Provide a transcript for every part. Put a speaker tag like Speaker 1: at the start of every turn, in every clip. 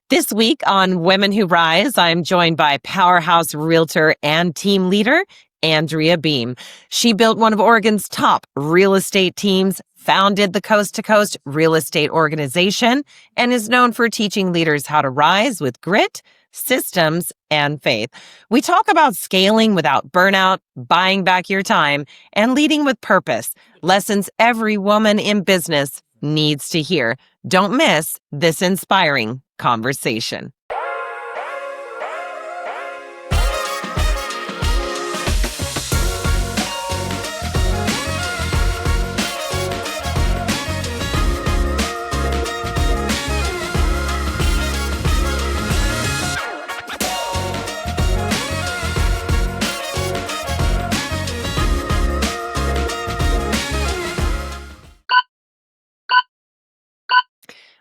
Speaker 1: This week on Women Who Rise, I'm joined by powerhouse realtor and team leader, Andrea Beem. She built one of Oregon's top real estate teams, founded the Coast to Coast Real Estate Organization, and is known for teaching leaders how to rise with grit, systems, and faith. We talk about scaling without burnout, buying back your time, and leading with purpose. Lessons every woman in business needs to hear. Don't miss this inspiring conversation.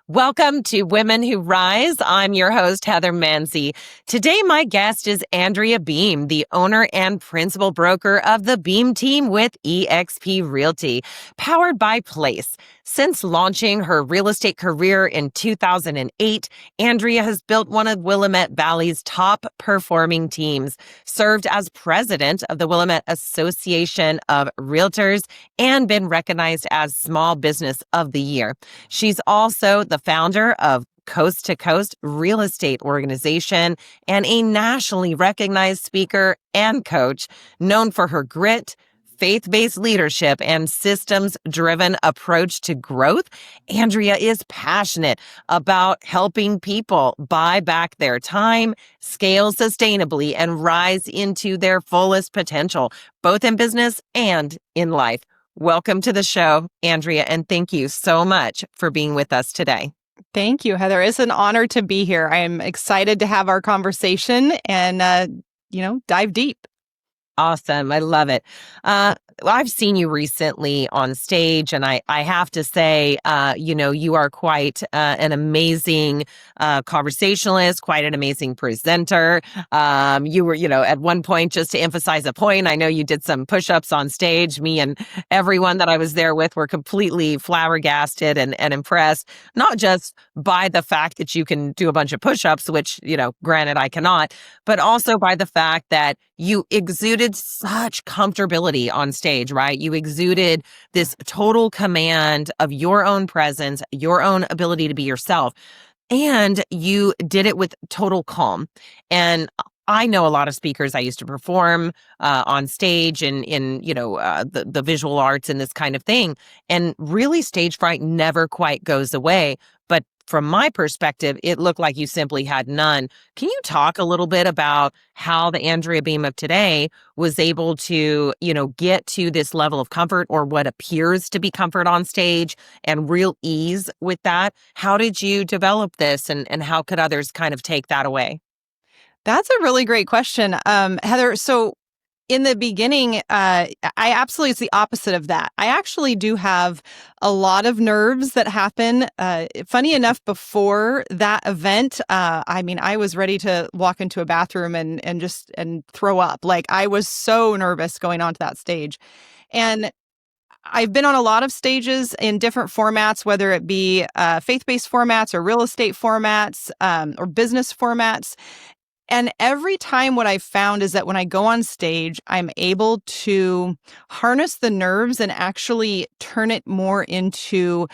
Speaker 1: Welcome to Women Who Rise. I'm your host, Heather Mansy. Today, my guest is Andrea Beem, the owner and principal broker of the Beem team with eXp Realty, powered by Place. Since launching her real estate career in 2008, Andrea has built one of Willamette Valley's top performing teams, served as president of the Willamette Association of Realtors, and been recognized as Small Business of the Year. She's also the founder of Coast to Coast Real Estate Organization and a nationally recognized speaker and coach known for her grit, faith-based leadership, and systems-driven approach to growth. Andrea is passionate about helping people buy back their time, scale sustainably, and rise into their fullest potential, both in business and in life. Welcome to the show, Andrea, and thank you so much for being with us today.
Speaker 2: Thank you, Heather. It's an honor to be here. I'm excited to have our conversation and, dive deep.
Speaker 1: Awesome. I love it. I've seen you recently on stage, and I have to say, you are quite an amazing conversationalist, quite an amazing presenter. You were, at one point, just to emphasize a point, I know you did some push-ups on stage. Me and everyone that I was there with were completely flabbergasted and impressed, not just by the fact that you can do a bunch of push-ups, which, granted I cannot, but also by the fact that you exuded such comfortability on stage, right? You exuded this total command of your own presence, your own ability to be yourself. And you did it with total calm. And I know a lot of speakers. I used to perform on stage and in the visual arts and this kind of thing. And really, stage fright never quite goes away. But from my perspective, it looked like you simply had none. Can you talk a little bit about how the Andrea Beem of today was able to, get to this level of comfort, or what appears to be comfort on stage, and real ease with that? How did you develop this, and how could others kind of take that away?
Speaker 2: That's a really great question, Heather. So in the beginning, it's the opposite of that. I actually do have a lot of nerves that happen. Funny enough, before that event, I was ready to walk into a bathroom and throw up. Like, I was so nervous going onto that stage. And I've been on a lot of stages in different formats, whether it be faith-based formats or real estate formats or business formats. And every time what I've found is that when I go on stage, I'm able to harness the nerves and actually turn it more into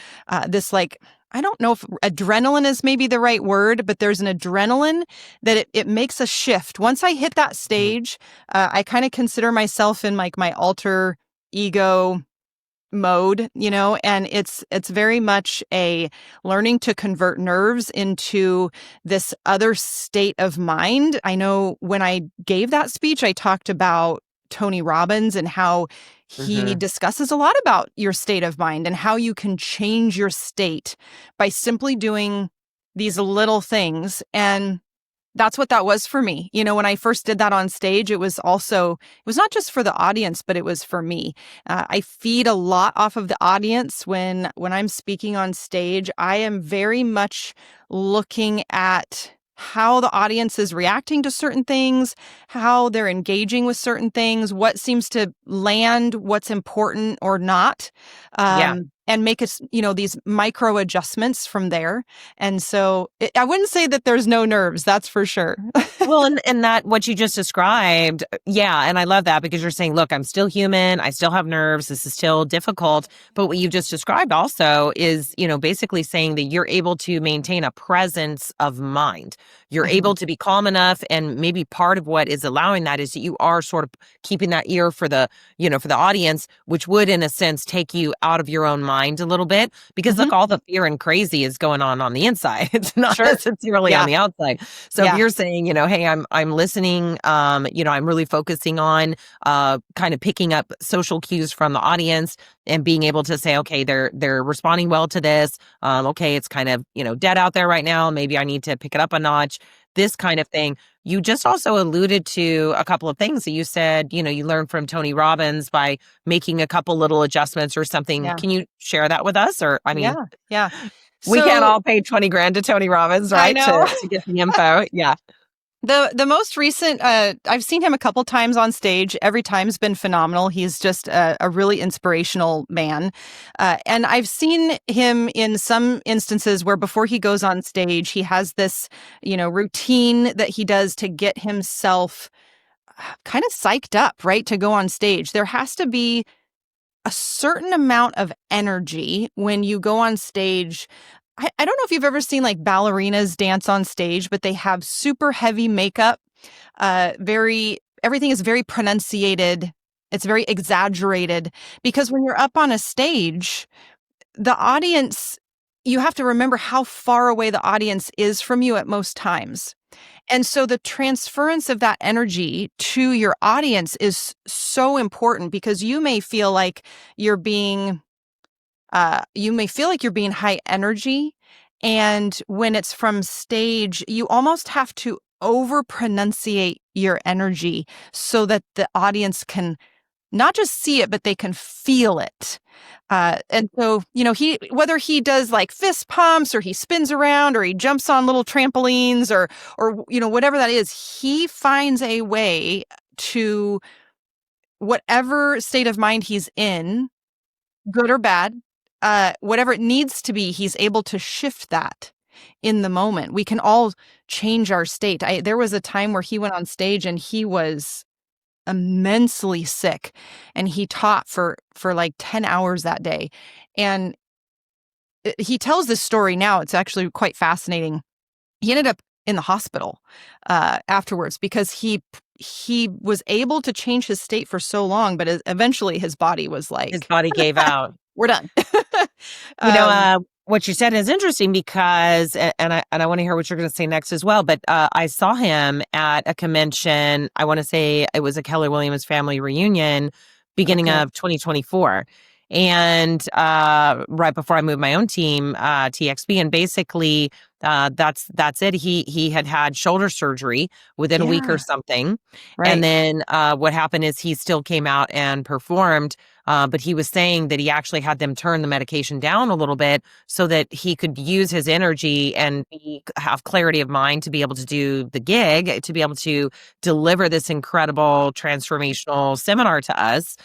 Speaker 2: this, like, I don't know if adrenaline is maybe the right word, but there's an adrenaline that it makes a shift. Once I hit that stage, I kind of consider myself in like my alter ego mode, and it's very much a learning to convert nerves into this other state of mind. I know when I gave that speech, I talked about Tony Robbins and how he discusses a lot about your state of mind and how you can change your state by simply doing these little things. And that's what that was for me. When I first did that on stage, it was not just for the audience, but it was for me. I feed a lot off of the audience when I'm speaking on stage. I am very much looking at how the audience is reacting to certain things, how they're engaging with certain things, what seems to land, what's important or not. and make us, these micro adjustments from there. And so I wouldn't say that there's no nerves, that's for sure.
Speaker 1: Well, and that what you just described, yeah, and I love that because you're saying, look, I'm still human, I still have nerves, this is still difficult. But what you just described also is, basically saying that you're able to maintain a presence of mind. You're able to be calm enough, and maybe part of what is allowing that is that you are sort of keeping that ear for the, for the audience, which would, in a sense, take you out of your own mind a little bit. Because look, all the fear and crazy is going on the inside. It's not necessarily on the outside. So if you're saying, hey, I'm listening, I'm really focusing on kind of picking up social cues from the audience and being able to say, okay, they're responding well to this. Okay, it's kind of, dead out there right now. Maybe I need to pick it up a notch, this kind of thing. You just also alluded to a couple of things that you said, you learned from Tony Robbins by making a couple little adjustments or something.
Speaker 2: Yeah.
Speaker 1: Can you share that with us? Or, I mean,
Speaker 2: yeah.
Speaker 1: We can't all pay 20 grand to Tony Robbins, right?
Speaker 2: I know.
Speaker 1: To get the info. Yeah.
Speaker 2: The most recent, I've seen him a couple times on stage. Every time's been phenomenal. He's just a really inspirational man. And I've seen him in some instances where before he goes on stage, he has this, routine that he does to get himself kind of psyched up, right? To go on stage. There has to be a certain amount of energy when you go on stage. I don't know if you've ever seen like ballerinas dance on stage, but they have super heavy makeup. Everything is very pronunciated. It's very exaggerated because when you're up on a stage, the audience, you have to remember how far away the audience is from you at most times. And so the transference of that energy to your audience is so important because you may feel like you're being high energy. And when it's from stage, you almost have to over pronunciate your energy so that the audience can not just see it, but they can feel it. And so, whether he does like fist pumps or he spins around or he jumps on little trampolines or, whatever that is, he finds a way to whatever state of mind he's in, good or bad, whatever it needs to be, he's able to shift that in the moment. We can all change our state. There was a time where he went on stage and he was immensely sick and he taught for like 10 hours that day. And he tells this story now. It's actually quite fascinating. He ended up in the hospital afterwards because he was able to change his state for so long, but eventually his body was like...
Speaker 1: His body gave out.
Speaker 2: We're done.
Speaker 1: What you said is interesting because, and I want to hear what you're going to say next as well, but I saw him at a convention. I want to say it was a Keller Williams family reunion beginning of 2024. And right before I moved my own team, TXB, and basically that's it. He had shoulder surgery within a week or something. Right. And then what happened is he still came out and performed. But he was saying that he actually had them turn the medication down a little bit so that he could use his energy and have clarity of mind to be able to do the gig, to be able to deliver this incredible transformational seminar to us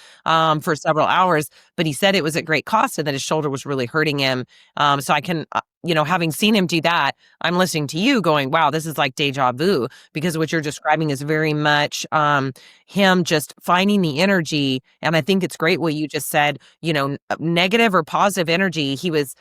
Speaker 1: for several hours. But he said it was at great cost and that his shoulder was really hurting him. So I can... having seen him do that, I'm listening to you going, wow, this is like deja vu, because what you're describing is very much him just finding the energy. And I think it's great what you just said, negative or positive energy. He was,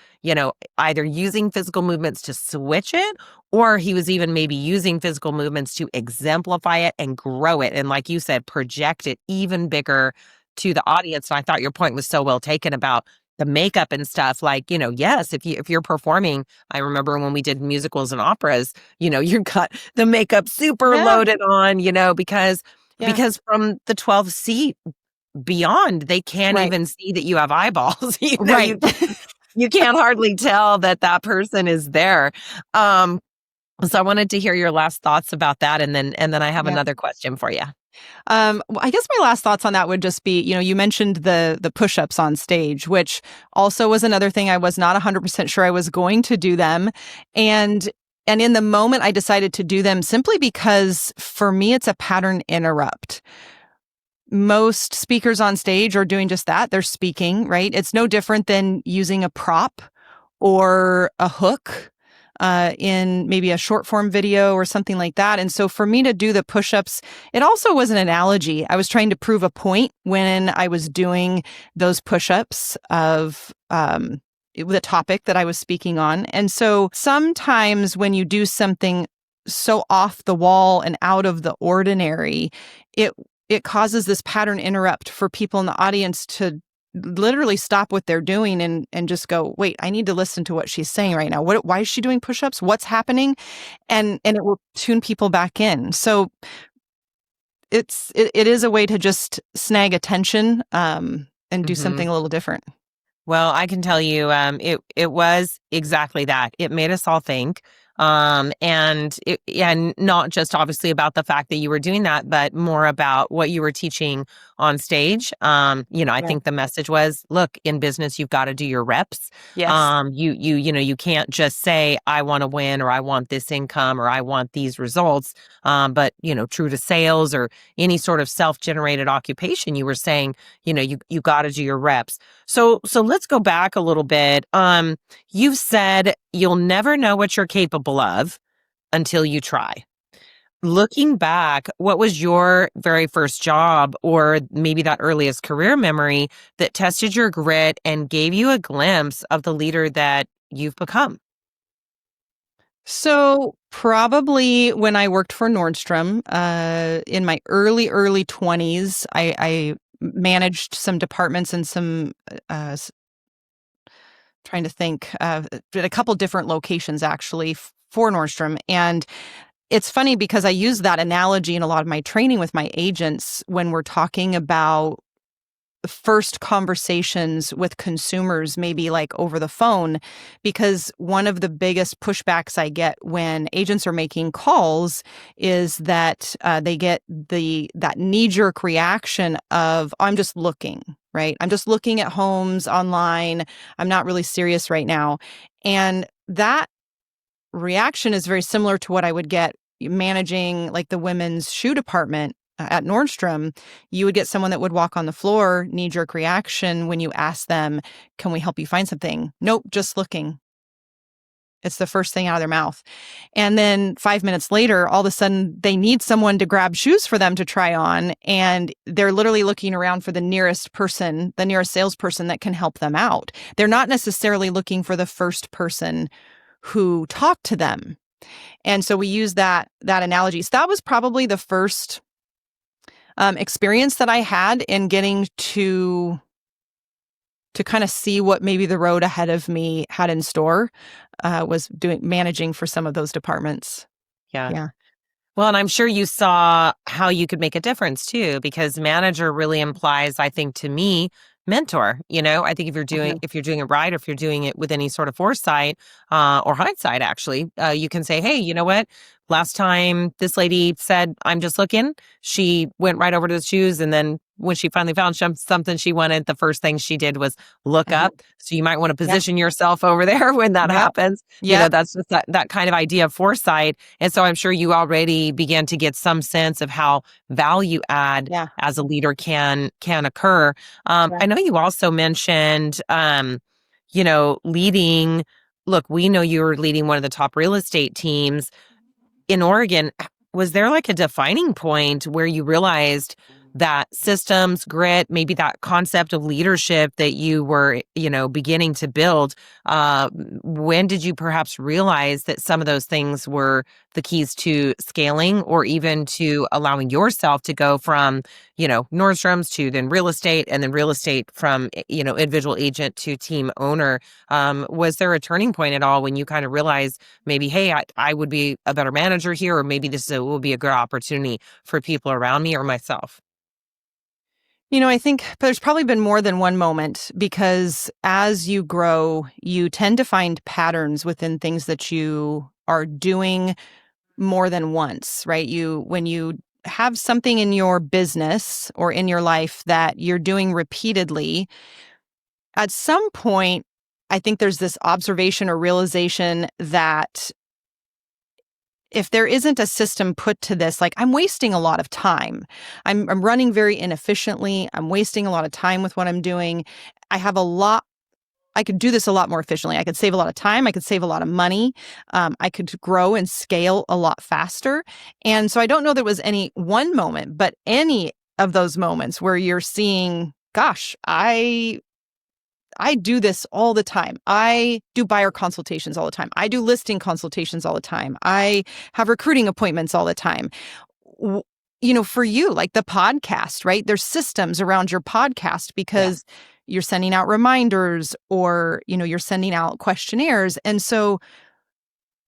Speaker 1: either using physical movements to switch it, or he was even maybe using physical movements to exemplify it and grow it. And like you said, project it even bigger to the audience. And I thought your point was so well taken about the makeup and stuff. Like, yes, if you're performing, I remember when we did musicals and operas, you've got the makeup super loaded on, because from the 12th seat beyond, they can't even see that you have eyeballs. You can't hardly tell that person is there. So I wanted to hear your last thoughts about that, and then I have another question for you.
Speaker 2: Well, I guess my last thoughts on that would just be, you mentioned the push-ups on stage, which also was another thing I was not 100% sure I was going to do them. And in the moment I decided to do them simply because for me, it's a pattern interrupt. most speakers on stage are doing just that. They're speaking, right? It's no different than using a prop or a hook in maybe a short form video or something like that. And so for me to do the push-ups, it also was an analogy. I was trying to prove a point when I was doing those push-ups of the topic that I was speaking on. And so sometimes when you do something so off the wall and out of the ordinary, it causes this pattern interrupt for people in the audience to literally stop what they're doing and just go, wait, I need to listen to what she's saying right now. Why is she doing push-ups? What's happening? And it will tune people back in. So it is a way to just snag attention and do something a little different.
Speaker 1: Well, I can tell you, it was exactly that. It made us all think, and not just obviously about the fact that you were doing that, but more about what you were teaching on stage. I think the message was, look, in business, you've got to do your reps.
Speaker 2: Yes.
Speaker 1: You can't just say, I want to win, or I want this income, or I want these results. But true to sales or any sort of self-generated occupation, you were saying, you got to do your reps. So let's go back a little bit. You've said you'll never know what you're capable of until you try. Looking back, what was your very first job or maybe that earliest career memory that tested your grit and gave you a glimpse of the leader that you've become?
Speaker 2: So probably when I worked for Nordstrom in my early 20s, I managed some departments and some trying to think at a couple different locations actually for Nordstrom. And it's funny because I use that analogy in a lot of my training with my agents when we're talking about first conversations with consumers, maybe like over the phone, because one of the biggest pushbacks I get when agents are making calls is that they get that knee-jerk reaction of, oh, I'm just looking, right? I'm just looking at homes online. I'm not really serious right now. And that reaction is very similar to what I would get managing like the women's shoe department at Nordstrom. You would get someone that would walk on the floor, knee-jerk reaction when you ask them, can we help you find something? Nope, just looking. It's the first thing out of their mouth. And then 5 minutes later, all of a sudden they need someone to grab shoes for them to try on. And they're literally looking around for the nearest person, the nearest salesperson that can help them out. They're not necessarily looking for the first person who talked to them. And so we use that analogy. So that was probably the first experience that I had in getting to kind of see what maybe the road ahead of me had in store, was managing for some of those departments.
Speaker 1: Yeah. Well, and I'm sure you saw how you could make a difference too, because manager really implies, I think, to me, mentor. I think if you're doing it right, or if you're doing it with any sort of foresight or hindsight, actually, you can say, hey, you know what? Last time this lady said, I'm just looking, she went right over to the shoes. And then when she finally found something she wanted, the first thing she did was look up. So you might want to position yourself over there when that happens. That's just that kind of idea of foresight. And so I'm sure you already began to get some sense of how value add as a leader can occur. I know you also mentioned, leading. Look, we know you were leading one of the top real estate teams in Oregon. Was there like a defining point where you realized that systems, grit, maybe that concept of leadership that you were, beginning to build? When did you perhaps realize that some of those things were the keys to scaling, or even to allowing yourself to go from, Nordstrom's to then real estate, and then real estate from, individual agent to team owner? Was there a turning point at all when you kind of realized maybe, hey, I would be a better manager here, or maybe this will be a good opportunity for people around me or myself?
Speaker 2: I think there's probably been more than one moment, because as you grow, you tend to find patterns within things that you are doing more than once, right? When you have something in your business or in your life that you're doing repeatedly, at some point, I think there's this observation or realization that if there isn't a system put to this, like I'm wasting a lot of time. I'm running very inefficiently. I'm wasting a lot of time with what I'm doing. I could do this a lot more efficiently. I could save a lot of time. I could save a lot of money. I could grow and scale a lot faster. And so I don't know there was any one moment, but any of those moments where you're seeing, gosh, I do this all the time. I do buyer consultations all the time. I do listing consultations all the time. I have recruiting appointments all the time. For you, like the podcast, right? There's systems around your podcast because you're sending out reminders or, you're sending out questionnaires. And so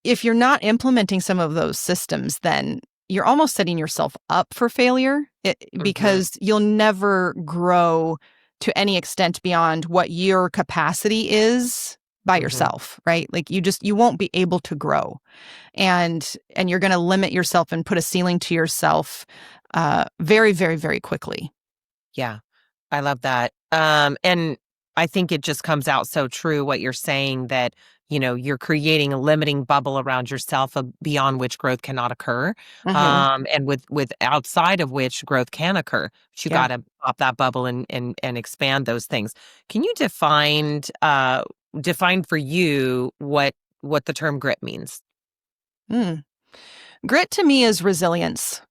Speaker 2: if you're not implementing some of those systems, then you're almost setting yourself up for failure because you'll never grow to any extent beyond what your capacity is by yourself, right? Like you won't be able to grow, and you're going to limit yourself and put a ceiling to yourself very, very, very quickly.
Speaker 1: Yeah, I love that. And I think it just comes out so true what you're saying, that you're creating a limiting bubble around yourself beyond which growth cannot occur, and with outside of which growth can occur. But you got to pop that bubble and expand those things. Can you define for you what the term grit means?
Speaker 2: Grit to me is resilience.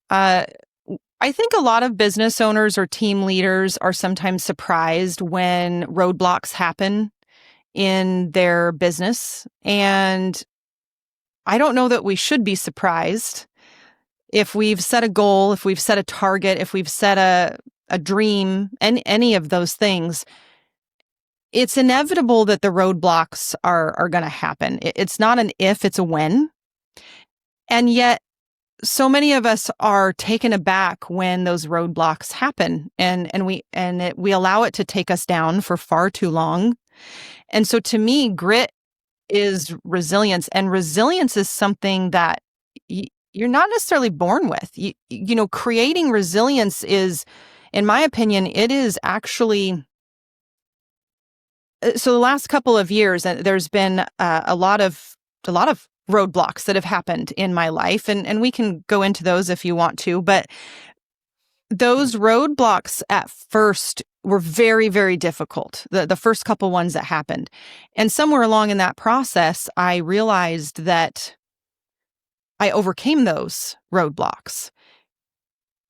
Speaker 2: I think a lot of business owners or team leaders are sometimes surprised when roadblocks happen in their business. And I don't know that we should be surprised. If we've set a goal, if we've set a target, if we've set a dream, and any of those things, it's inevitable that the roadblocks are going to happen. It's not an if, it's a when. And yet, so many of us are taken aback when those roadblocks happen, and we allow it to take us down for far too long. And so to me, grit is resilience, and resilience is something that you're not necessarily born with. Creating resilience is, in my opinion, it is actually. So the last couple of years, there's been a lot of roadblocks that have happened in my life, and we can go into those if you want to, but those roadblocks at first were very, very difficult, the first couple ones that happened. And somewhere along in that process, I realized that I overcame those roadblocks.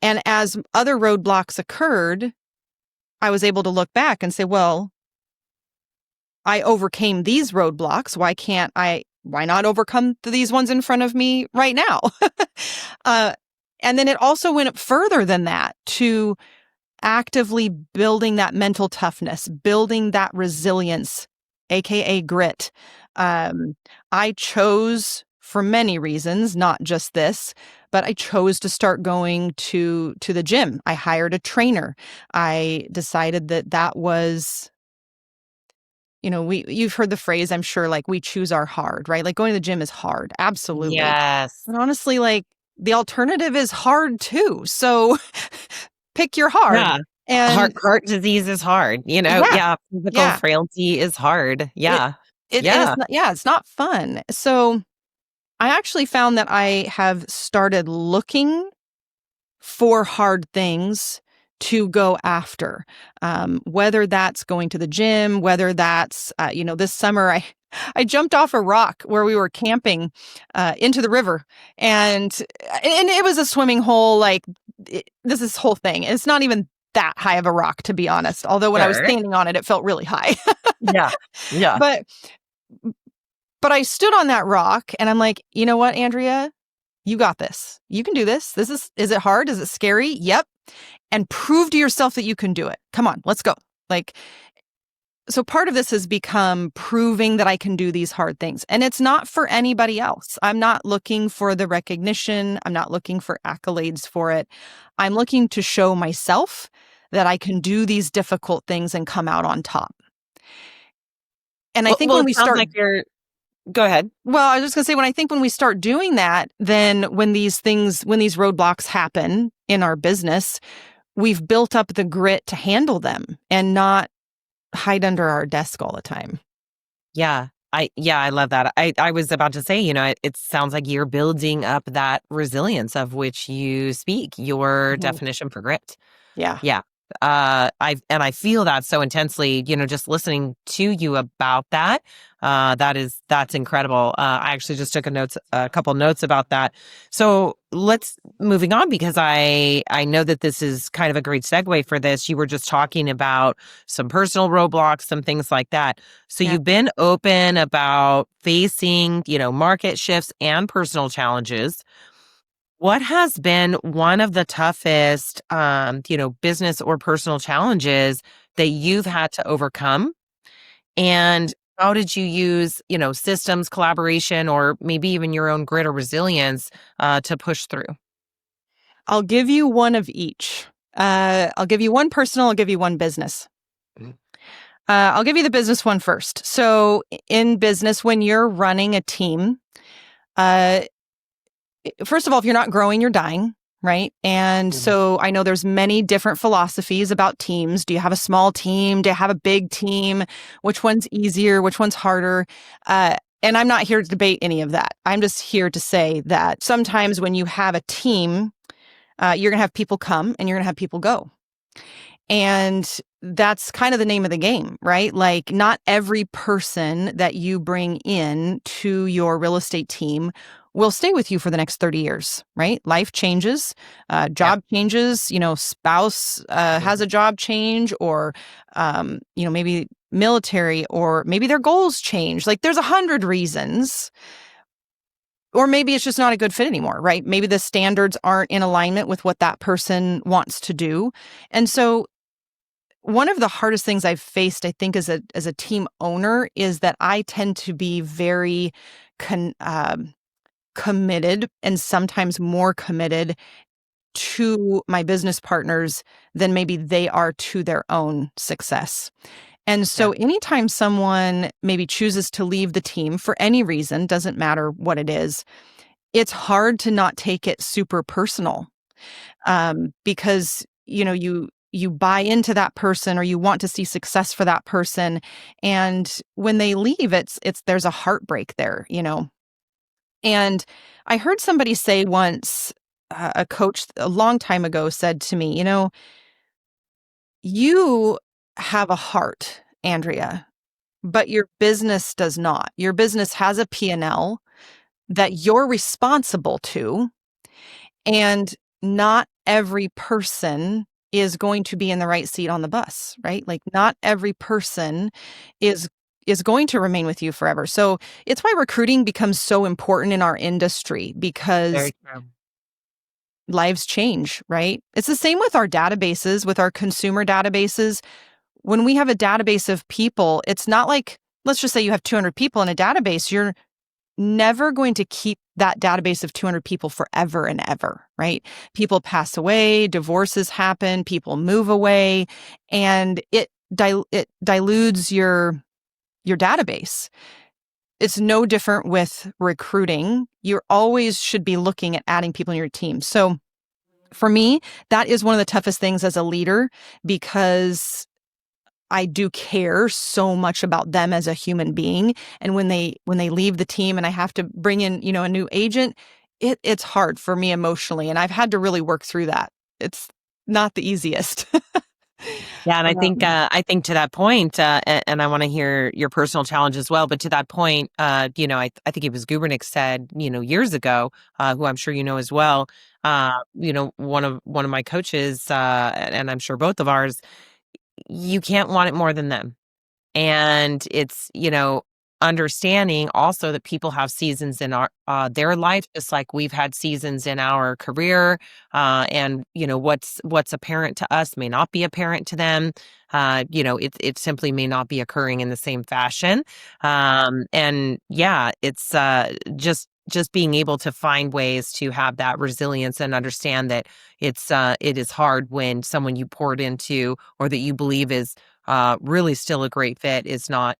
Speaker 2: And as other roadblocks occurred, I was able to look back and say, well, I overcame these roadblocks. Why not overcome these ones in front of me right now? And then it also went up further than that to actively building that mental toughness, building that resilience, aka grit. I chose, for many reasons, not just this, but I chose to start going to the gym. I hired a trainer. I decided that was, you've heard the phrase, I'm sure, like, we choose our hard, right? Like, going to the gym is hard. Absolutely.
Speaker 1: Yes.
Speaker 2: But honestly, like, the alternative is hard too. So pick your hard.
Speaker 1: Yeah. And heart disease is hard, physical frailty is hard. Yeah.
Speaker 2: It's not fun. So I actually found that I have started looking for hard things to go after, whether that's going to the gym, whether that's, this summer I jumped off a rock where we were camping into the river, and it was a swimming hole. Like, this whole thing. It's not even that high of a rock, to be honest. Although when I was standing on it, it felt really high.
Speaker 1: Yeah.
Speaker 2: But I stood on that rock, and I'm like, you know what, Andrea, you got this. You can do this. Is it hard? Is it scary? Yep. And prove to yourself that you can do it. Come on, let's go. Like, so part of this has become proving that I can do these hard things. And it's not for anybody else. I'm not looking for the recognition. I'm not looking for accolades for it. I'm looking to show myself that I can do these difficult things and come out on top. And I think when we start...
Speaker 1: Go ahead.
Speaker 2: Well, I was just going to say, when we start doing that, then when these roadblocks happen in our business, we've built up the grit to handle them and not hide under our desk all the time.
Speaker 1: Yeah. I love that. I was about to say, it sounds like you're building up that resilience of which you speak, your
Speaker 2: Mhm.
Speaker 1: definition for grit.
Speaker 2: Yeah.
Speaker 1: Yeah. I feel that so intensely, just listening to you about that. That's incredible. I actually just took a couple notes about that. So let's moving on because I know that this is kind of a great segue for this. You were just talking about some personal roadblocks, some things like that. So
Speaker 2: Yeah.
Speaker 1: you've been open about facing, market shifts and personal challenges. What has been one of the toughest, business or personal challenges that you've had to overcome? And how did you use, systems, collaboration, or maybe even your own grit or resilience to push through?
Speaker 2: I'll give you one of each. I'll give you one personal, I'll give you one business.
Speaker 1: Mhm.
Speaker 2: I'll give you the business one first. So, in business, when you're running a team, uh, first of all, if you're not growing, you're dying, right? And
Speaker 1: Mhm.
Speaker 2: so I know there's many different philosophies about teams. Do you have a small team? Do you have a big team? Which one's easier? Which one's harder? And I'm not here to debate any of that. I'm just here to say that sometimes when you have a team, you're going to have people come and you're going to have people go. And that's kind of the name of the game, right? Like, not every person that you bring in to your real estate team will stay with you for the next 30 years, right? Life changes,
Speaker 1: Yeah.
Speaker 2: job changes, spouse has
Speaker 1: Mhm.
Speaker 2: a job change, or, maybe military, or maybe their goals change. Like, there's 100 reasons. Or maybe it's just not a good fit anymore, right? Maybe the standards aren't in alignment with what that person wants to do. And so one of the hardest things I've faced, I think, as a team owner, is that I tend to be very con- um, committed, and sometimes more committed to my business partners than maybe they are to their own success. And
Speaker 1: Yeah.
Speaker 2: so anytime someone maybe chooses to leave the team for any reason, doesn't matter what it is, it's hard to not take it super personal, because you buy into that person, or you want to see success for that person, and when they leave, it's there's a heartbreak there. And I heard somebody say once, a coach a long time ago said to me, you have a heart, Andrea, but your business does not. Your business has a P&L that you're responsible to. And not every person is going to be in the right seat on the bus, right? Like, not every person is going to remain with you forever. So it's why recruiting becomes so important in our industry, because
Speaker 1: Very true.
Speaker 2: lives change, right? It's the same with our databases, with our consumer databases. When we have a database of people, it's not like, let's just say you have 200 people in a database, you're never going to keep that database of 200 people forever and ever, right? People pass away, divorces happen, people move away, and it dilutes your database. It's no different with recruiting. You always should be looking at adding people in your team. So for me, that is one of the toughest things as a leader, because I do care so much about them as a human being. And when they leave the team and I have to bring in, a new agent, it's hard for me emotionally. And I've had to really work through that. It's not the easiest.
Speaker 1: Yeah, and
Speaker 2: Um,
Speaker 1: I think to that point, and I want to hear your personal challenge as well. But to that point, I think it was Gubernick said, years ago, who I'm sure you know as well. One of my coaches, and I'm sure both of ours, you can't want it more than them. And it's, understanding also that people have seasons in their life, just like we've had seasons in our career. And what's apparent to us may not be apparent to them. It simply may not be occurring in the same fashion. And yeah, it's just being able to find ways to have that resilience and understand that it is hard when someone you poured into or that you believe is really still a great fit is not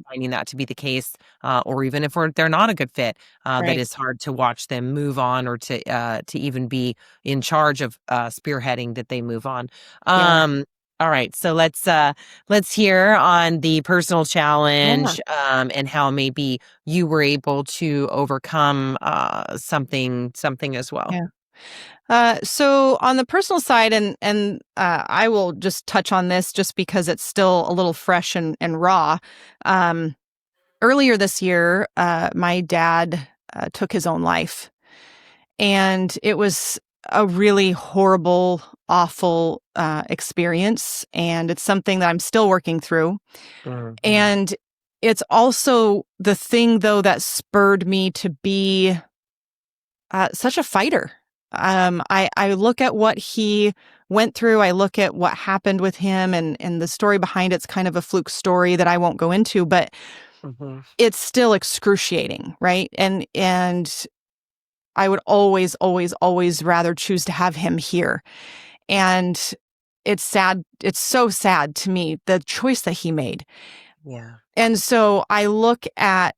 Speaker 1: finding that to be the case, or even if they're not a good fit, that
Speaker 2: right.
Speaker 1: it's hard to watch them move on or to even be in charge of spearheading that they move on.
Speaker 2: Yeah.
Speaker 1: Um, All right, so let's hear on the personal
Speaker 2: Yeah.
Speaker 1: challenge, and how maybe you were able to overcome something as well.
Speaker 2: Yeah. So on the personal side, and I will just touch on this just because it's still a little fresh and raw. Um, Earlier this year, my dad took his own life, and it was a really horrible, awful experience, and it's something that I'm still working through.
Speaker 1: Mhm.
Speaker 2: And it's also the thing, though, that spurred me to be such a fighter. I look at what he went through. I look at what happened with him, and the story behind it's kind of a fluke story that I won't go into, but
Speaker 1: Mhm.
Speaker 2: it's still excruciating, right? And I would always, always, always rather choose to have him here. And it's sad. It's so sad to me, the choice that he made.
Speaker 1: Yeah.
Speaker 2: And so I look at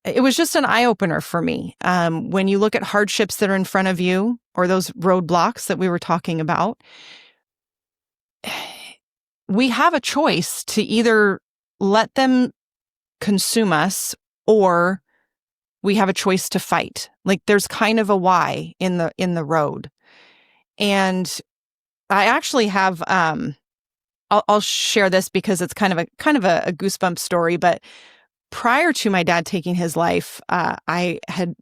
Speaker 2: it was just an eye opener for me. When you look at hardships that are in front of you or those roadblocks that we were talking about, we have a choice to either let them consume us or we have a choice to fight. Like there's kind of a why in the road. And I actually have I'll share this because it's kind of a goosebump story, but prior to my dad taking his life, I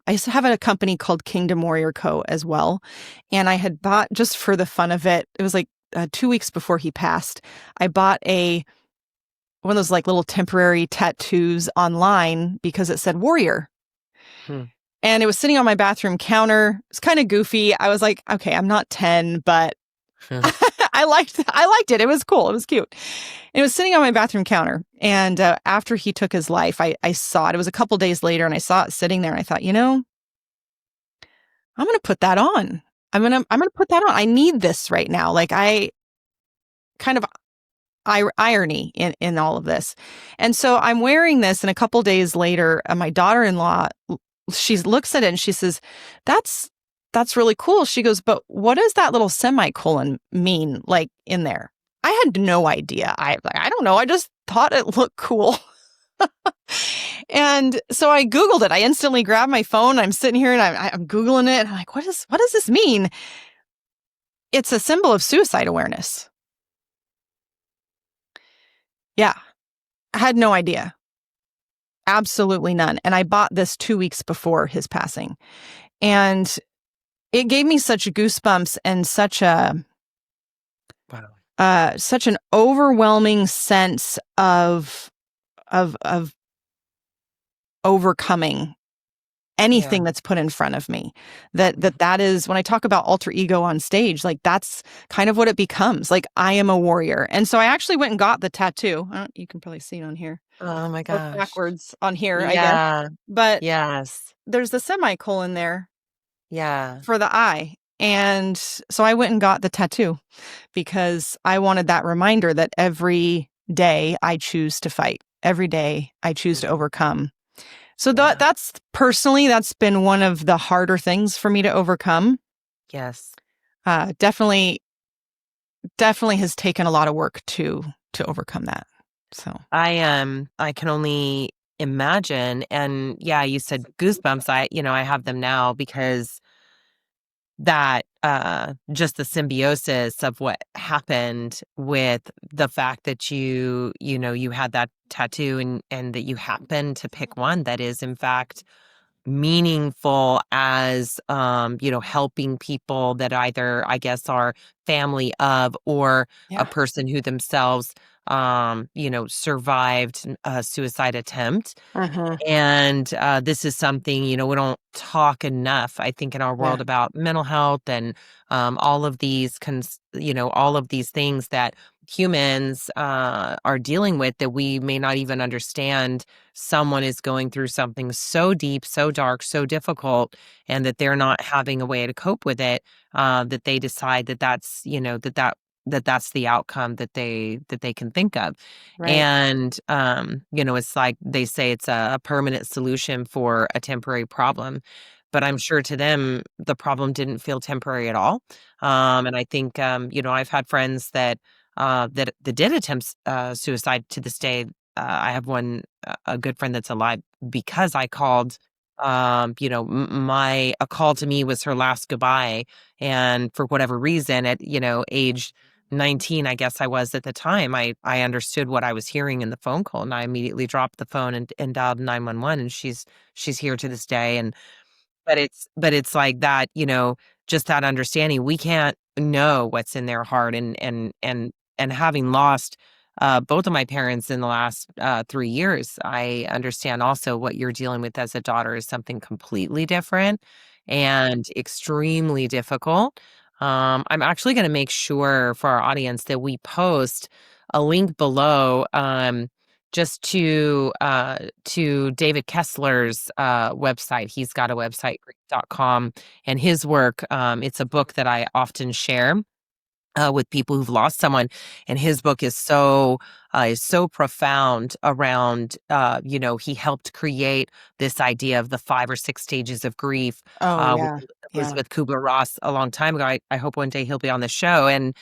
Speaker 2: used to have a company called Kingdom Warrior Co. as well, and I had bought just for the fun of it. It was like 2 weeks before he passed. I bought a one of those like little temporary tattoos online because it said Warrior,
Speaker 1: Hmm.
Speaker 2: and it was sitting on my bathroom counter. It's kind of goofy. I was like, okay, I'm not 10, but I liked it. It was cool. It was cute. It was sitting on my bathroom counter. And after he took his life, I saw it. It was a couple days later, and I saw it sitting there. And I thought, I'm going to put that on. I'm gonna put that on. I need this right now. Like I kind of irony in all of this. And so I'm wearing this, and a couple days later, my daughter-in-law, she looks at it and she says, "That's that's really cool." She goes, "But what does that little semicolon mean, like in there?" I had no idea. I don't know. I just thought it looked cool. And so I Googled it. I instantly grabbed my phone. I'm sitting here and I'm Googling it. And I'm like, what does this mean? It's a symbol of suicide awareness. Yeah. I had no idea. Absolutely none. And I bought this 2 weeks before his passing. And it gave me such goosebumps and
Speaker 1: Wow.
Speaker 2: such an overwhelming sense of overcoming
Speaker 1: Yeah.
Speaker 2: anything that's put in front of me. That is when I talk about alter ego on stage, like that's kind of what it becomes. Like I am a warrior. And so I actually went and got the tattoo. You can probably see it on here.
Speaker 1: Oh my
Speaker 2: Or
Speaker 1: gosh.
Speaker 2: backwards on here, I guess.
Speaker 1: Yeah.
Speaker 2: But
Speaker 1: Yes.
Speaker 2: there's the semicolon there
Speaker 1: Yeah.
Speaker 2: for the I. And so I went and got the tattoo because I wanted that reminder that every day I choose to fight. Every day I choose to
Speaker 1: Mhm.
Speaker 2: overcome. So
Speaker 1: Yeah.
Speaker 2: that's personally, that's been one of the harder things for me to overcome.
Speaker 1: Yes.
Speaker 2: Definitely, definitely has taken a lot of work to overcome that. So
Speaker 1: I can only imagine. And yeah, you said goosebumps. I have them now because that just the symbiosis of what happened with the fact that you had that tattoo, and that you happen to pick one that is in fact meaningful as helping people that either I guess are family of, or a
Speaker 2: yeah.
Speaker 1: person who themselves survived a suicide attempt.
Speaker 2: Hmm.
Speaker 1: And this is something, we don't talk enough, I think, in our
Speaker 2: Yeah.
Speaker 1: world about mental health, and all of these, all of these things that humans are dealing with, that we may not even understand. Someone is going through something so deep, so dark, so difficult, and that they're not having a way to cope with it, that they decide that that's, that's the outcome that they can think of.
Speaker 2: Right.
Speaker 1: And it's like they say it's a permanent solution for a temporary problem, but I'm sure to them the problem didn't feel temporary at all. And I think I've had friends that that did attempt suicide to this day. I have one a good friend that's alive because I called. My a call to me was her last goodbye, and for whatever reason, at age 19, I guess I was at the time, I understood what I was hearing in the phone call, and I immediately dropped the phone and dialed 911, and she's here to this day, and but it's like that, just that understanding. We can't know what's in their heart, and having lost both of my parents in the last 3 years, I understand also what you're dealing with as a daughter is something completely different and extremely difficult. I'm actually going to make sure for our audience that we post a link below, just to David Kessler's website. He's got a website, grief.com, and his work. It's a book that I often share with people who've lost someone, and his book is so profound around. He helped create this idea of the 5 or 6 stages of grief
Speaker 2: Oh,
Speaker 1: with
Speaker 2: yeah. Yeah.
Speaker 1: Elizabeth Kubler-Ross a long time ago. I hope one day he'll be on the show, and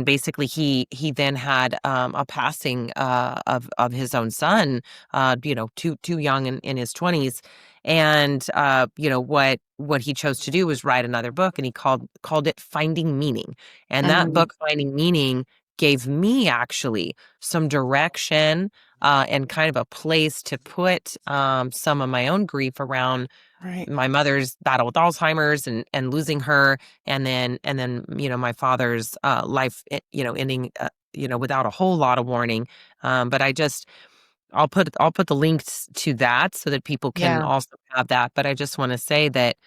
Speaker 1: basically he then had a passing of his own son, too young in his 20s. And what he chose to do was write another book, and he called it Finding Meaning. And that
Speaker 2: Mhm.
Speaker 1: book, Finding Meaning, gave me actually some direction and kind of a place to put some of my own grief around
Speaker 2: Right.
Speaker 1: my mother's battle with Alzheimer's and losing her, and then my father's life, ending without a whole lot of warning. But I'll put the links to that so that people can
Speaker 2: Yeah.
Speaker 1: also have that. But I just want to say that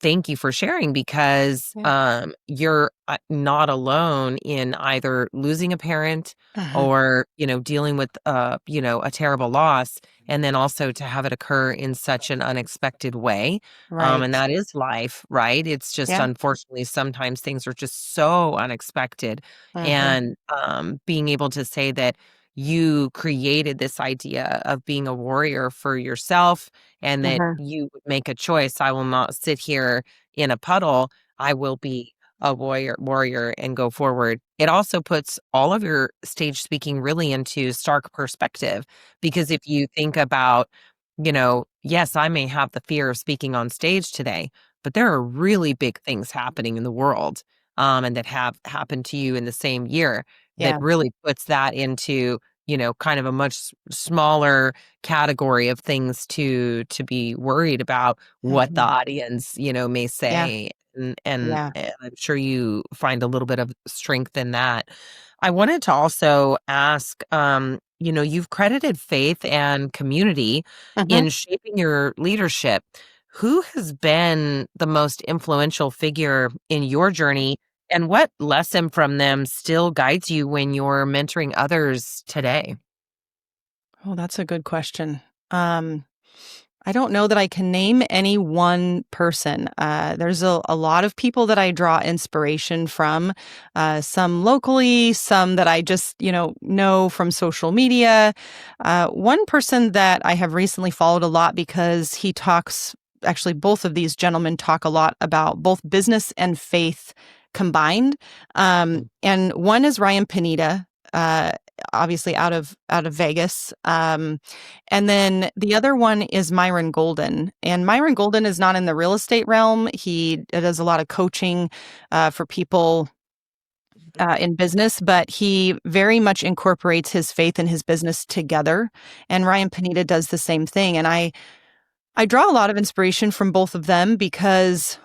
Speaker 1: thank you for sharing, because
Speaker 2: Yeah.
Speaker 1: you're not alone in either losing a parent
Speaker 2: Uh-huh.
Speaker 1: or dealing with a terrible loss, and then also to have it occur in such an unexpected way. And
Speaker 2: Right.
Speaker 1: that is life, right? It's just,
Speaker 2: Yeah.
Speaker 1: unfortunately, sometimes things are just so unexpected.
Speaker 2: Uh-huh.
Speaker 1: And being able to say that you created this idea of being a warrior for yourself, and that
Speaker 2: Uh-huh.
Speaker 1: you would make a choice. I will not sit here in a puddle. I will be a warrior and go forward. It also puts all of your stage speaking really into stark perspective, because if you think about, yes, I may have the fear of speaking on stage today, but there are really big things happening in the world, and that have happened to you in the same year, that
Speaker 2: Yeah.
Speaker 1: really puts that into, kind of a much smaller category of things to be worried about what the
Speaker 2: Mhm.
Speaker 1: audience, may
Speaker 2: Yeah.
Speaker 1: say. And,
Speaker 2: Yeah.
Speaker 1: and I'm sure you find a little bit of strength in that. I wanted to also ask, you've credited faith and community
Speaker 2: Uh-huh.
Speaker 1: in shaping your leadership. Who has been the most influential figure in your journey, and what lesson from them still guides you when you're mentoring others today?
Speaker 2: Oh, that's a good question. Um, I don't know that I can name any one person. There's a lot of people that I draw inspiration from, some locally, some that I just, know from social media. One person that I have recently followed a lot because he talks, actually, both of these gentlemen talk a lot about both business and faith combined. And one is Ryan Pineda. Uh, Obviously out of Vegas. And then the other one is Myron Golden. And Myron Golden is not in the real estate realm. He does a lot of coaching for people in business, but he very much incorporates his faith and his business together. And Ryan Pineda does the same thing. And I draw a lot of inspiration from both of them because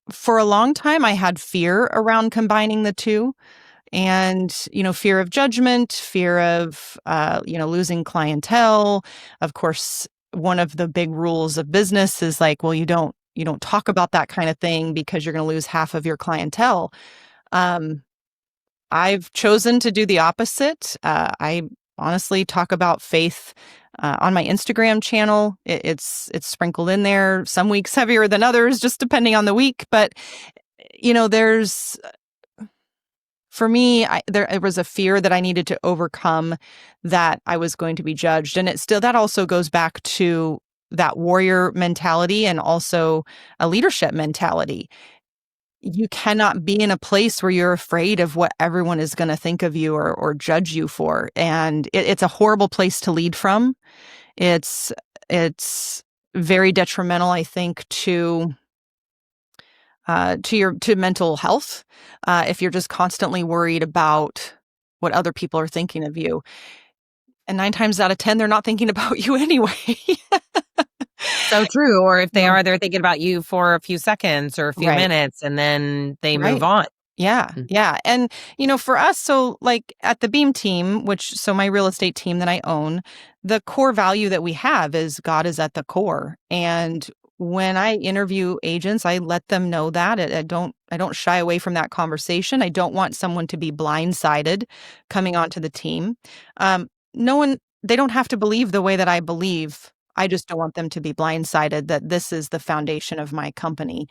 Speaker 2: for a long time I had fear around combining the two. And fear of judgment, fear of losing clientele. Of course, one of the big rules of business is like, well, you don't talk about that kind of thing because you're going to lose half of your clientele. um, I've chosen to do the opposite. I honestly talk about faith on my Instagram channel. It's sprinkled in there, some weeks heavier than others, just depending on the week. But there's, for me, there was a fear that I needed to overcome, that I was going to be judged. And that also goes back to that warrior mentality and also a leadership mentality. you cannot be in a place where you're afraid of what everyone is going to think of you or judge you for. And it's a horrible place to lead from. It's very detrimental, I think, to mental health, if you're just constantly worried about what other people are thinking of you. And 9 times out of 10, they're not thinking about you anyway.
Speaker 1: So true. Or if they
Speaker 2: Yeah.
Speaker 1: are, they're thinking about you for a few seconds or a few
Speaker 2: Right.
Speaker 1: minutes and then they move
Speaker 2: Right.
Speaker 1: on.
Speaker 2: Yeah.
Speaker 1: Mm.
Speaker 2: Yeah. And, for us, so like at the Beam team, so my real estate team that I own, the core value that we have is God is at the core. And when I interview agents, I let them know that. I don't shy away from that conversation. I don't want someone to be blindsided coming onto the team. No one, they don't have to believe the way that I believe. I just don't want them to be blindsided that this is the foundation of my company.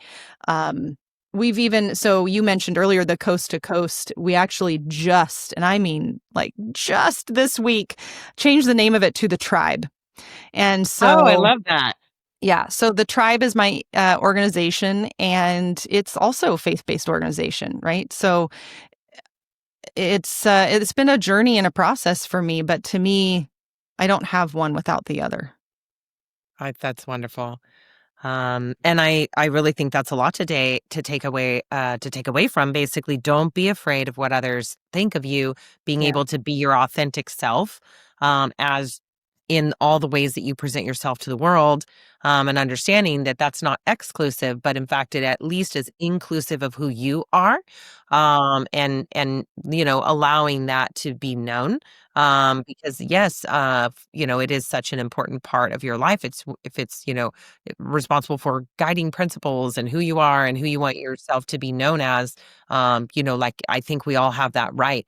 Speaker 2: So you mentioned earlier the coast to coast. We actually and I mean like just this week, changed the name of it to the tribe. And
Speaker 1: Oh, I
Speaker 2: so,
Speaker 1: love that.
Speaker 2: yeah, so the tribe is my organization, and it's also a faith-based organization, right? So it's been a journey and a process for me, but to me, I don't have one without the other.
Speaker 1: That's wonderful. And I really think that's a lot today to take away from. Basically, don't be afraid of what others think of you, being
Speaker 2: Yeah.
Speaker 1: able to be your authentic self, as in all the ways that you present yourself to the world, and understanding that that's not exclusive, but in fact, it at least is inclusive of who you are, and allowing that to be known, because yes, it is such an important part of your life. If it's responsible for guiding principles and who you are and who you want yourself to be known as. Like I think we all have that right,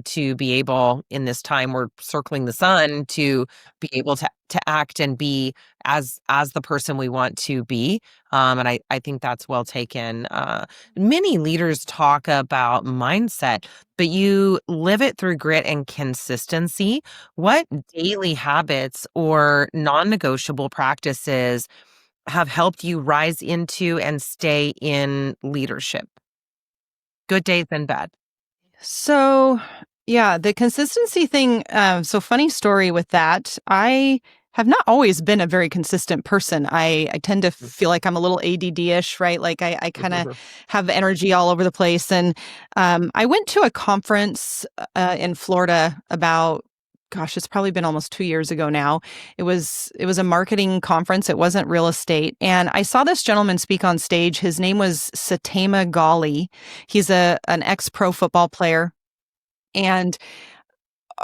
Speaker 1: to be able in this time we're circling the sun to be able to act and be as the person we want to be. And I think that's well taken. Many leaders talk about mindset, but you live it through grit and consistency. What daily habits or non-negotiable practices have helped you rise into and stay in leadership? Good days and bad.
Speaker 2: So, yeah, the consistency thing. So, funny story with that. I have not always been a very consistent person. I tend to feel like I'm a little ADD-ish, right? Like I kind of have energy all over the place. And I went to a conference in Florida about, gosh, it's probably been almost 2 years ago now. It was a marketing conference. It wasn't real estate. And I saw this gentleman speak on stage. His name was Satama Gali. He's an ex-pro football player. And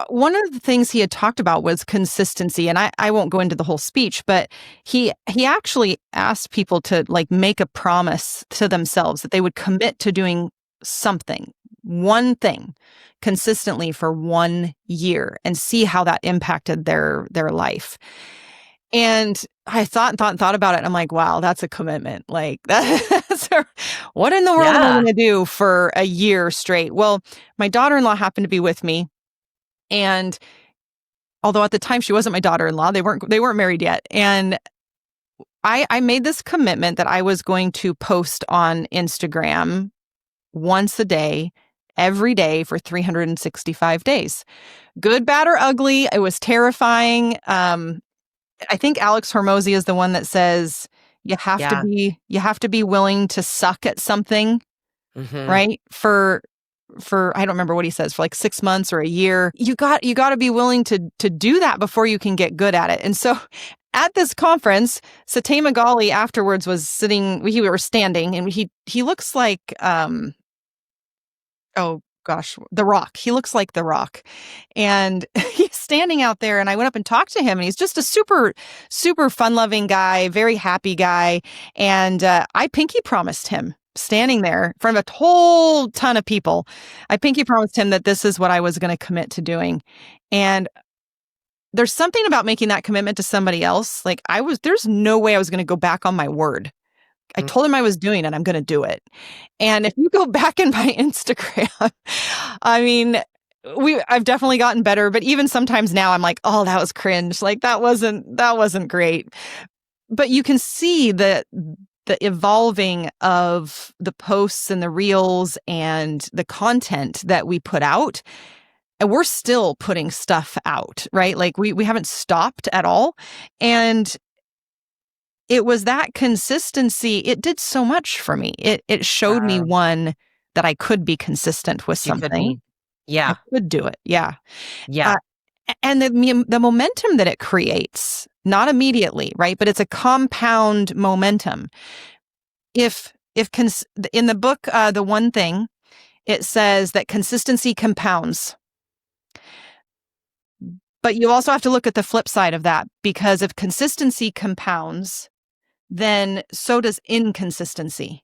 Speaker 2: one of the things he had talked about was consistency. And I won't go into the whole speech, but he actually asked people to like make a promise to themselves that they would commit to doing something, one thing consistently for 1 year and see how that impacted their life. And I thought about it. And I'm like, wow, that's a commitment. Like what in the world am I
Speaker 1: Yeah.
Speaker 2: going to do for a year straight? Well, my daughter-in-law happened to be with me. And although at the time she wasn't my daughter-in-law, they weren't married yet. And I made this commitment that I was going to post on Instagram once a day, every day for 365 days. Good, bad, or ugly. It was terrifying. I think Alex Hormozy is the one that says
Speaker 1: Yeah.
Speaker 2: you have to be willing to suck at something,
Speaker 1: Hmm.
Speaker 2: right? For I don't remember what he says, for like 6 months or a year. You got to be willing to do that before you can get good at it. And so at this conference, Satay Magali afterwards was we were standing, and he looks like oh gosh, The Rock. He looks like The Rock. And he's standing out there, and I went up and talked to him, and he's just a super, super fun-loving guy, very happy guy. And I pinky promised him, standing there in front of a whole ton of people. I pinky promised him that this is what I was going to commit to doing. And there's something about making that commitment to somebody else. Like there's no way I was going to go back on my word. I told him I was doing it. I'm going to do it. And if you go back in my Instagram, I mean, I've definitely gotten better, but even sometimes now I'm like, oh, that was cringe. Like that wasn't great. But you can see the evolving of the posts and the reels and the content that we put out. And we're still putting stuff out, right? Like we haven't stopped at all. And it was that consistency. It did so much for me. It showed me,
Speaker 1: Uh,
Speaker 2: one, that I could be consistent with
Speaker 1: you could
Speaker 2: something.
Speaker 1: be.
Speaker 2: I
Speaker 1: Yeah.
Speaker 2: could do it. Yeah.
Speaker 1: Yeah.
Speaker 2: Uh, and the momentum that it creates, not immediately, right? But it's a compound momentum. In the book, The One Thing, it says that consistency compounds. But you also have to look at the flip side of that, because if consistency compounds, then so does inconsistency.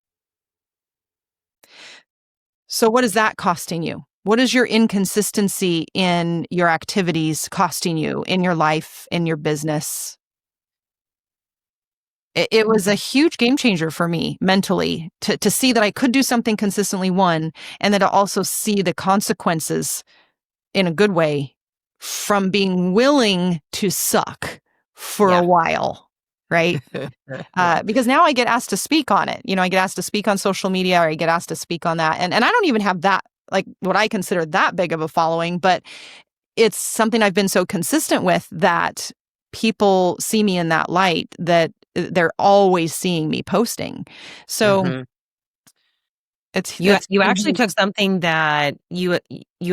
Speaker 2: So what is that costing you? What is your inconsistency in your activities costing you in your life, in your business? It was a huge game changer for me mentally to see that I could do something consistently, one, and then to also see the consequences in a good way from being willing to suck for a
Speaker 1: Yeah.
Speaker 2: while, right? Because now I get asked to speak on it. I get asked to speak on social media, or I get asked to speak on that. And I don't even have that, like what I consider that big of a following, but it's something I've been so consistent with that people see me in that light, that they're always seeing me posting. So
Speaker 1: Mhm. You
Speaker 2: it's
Speaker 1: you
Speaker 2: been
Speaker 1: actually
Speaker 2: huge.
Speaker 1: took something that you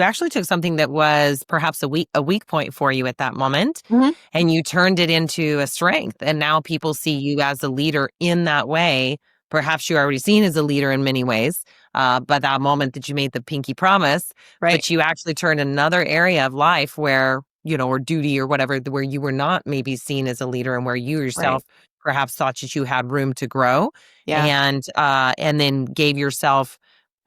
Speaker 1: actually took something that was perhaps a weak point for you at that moment,
Speaker 2: Mhm.
Speaker 1: and you turned it into a strength, and now people see you as a leader in that way. Perhaps you're already seen as a leader in many ways, but that moment that you made the pinky promise,
Speaker 2: Right,
Speaker 1: but you actually turned another area of life where, or duty or whatever, where you were not maybe seen as a leader and where you
Speaker 2: right.
Speaker 1: yourself perhaps thought that you had room to grow,
Speaker 2: Yeah.
Speaker 1: and then gave yourself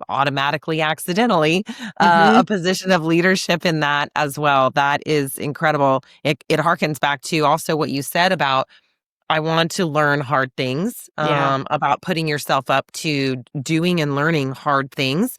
Speaker 1: automatically, accidentally,
Speaker 2: Mhm.
Speaker 1: a position of leadership in that as well. That is incredible. It harkens back to also what you said about, I want to learn hard things,
Speaker 2: Yeah.
Speaker 1: about putting yourself up to doing and learning hard things,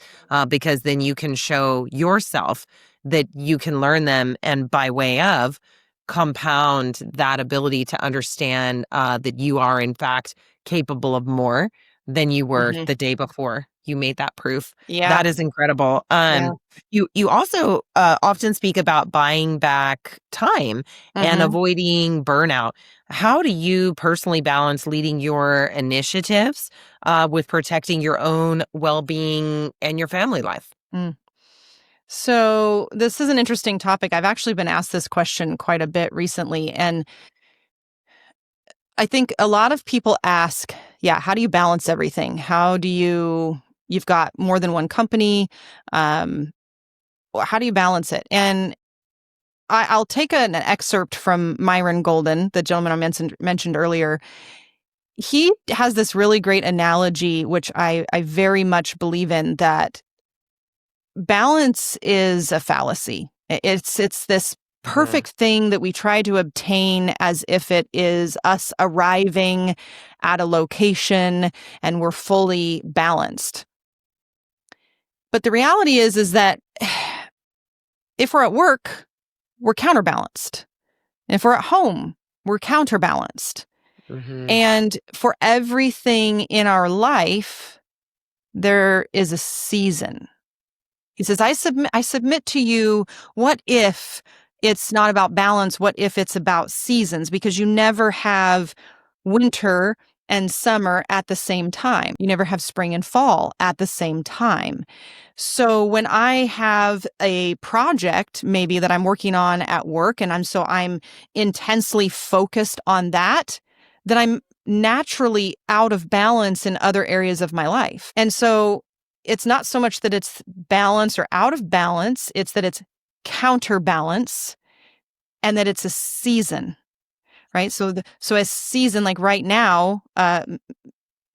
Speaker 1: because then you can show yourself that you can learn them, and by way of compound that ability to understand that you are, in fact, capable of more than you were
Speaker 2: Mhm.
Speaker 1: the day before you made that proof.
Speaker 2: Yeah.
Speaker 1: That is incredible.
Speaker 2: Yeah.
Speaker 1: You also often speak about buying back time and
Speaker 2: Mhm.
Speaker 1: avoiding burnout. How do you personally balance leading your initiatives with protecting your own well being and your family life?
Speaker 2: Mm. So this is an interesting topic. I've actually been asked this question quite a bit recently. And I think a lot of people ask, yeah, how do you balance everything? You've got more than one company. Um, how do you balance it? And I'll take an excerpt from Myron Golden, the gentleman I mentioned earlier. He has this really great analogy, which I very much believe in, that balance is a fallacy. It's this
Speaker 1: Mhm.
Speaker 2: perfect thing that we try to obtain as if it is us arriving at a location and we're fully balanced. But the reality is that if we're at work, we're counterbalanced. And if we're at home, we're counterbalanced.
Speaker 1: Mhm.
Speaker 2: And for everything in our life, there is a season. He says, I submit to you, what if it's not about balance? What if it's about seasons? Because you never have winter and summer at the same time. You never have spring and fall at the same time. So when I have a project maybe that I'm working on at work, and I'm intensely focused on that, then I'm naturally out of balance in other areas of my life. And so it's not so much that it's balance or out of balance, it's that it's counterbalance, and that it's a season, right? So a season, like right now,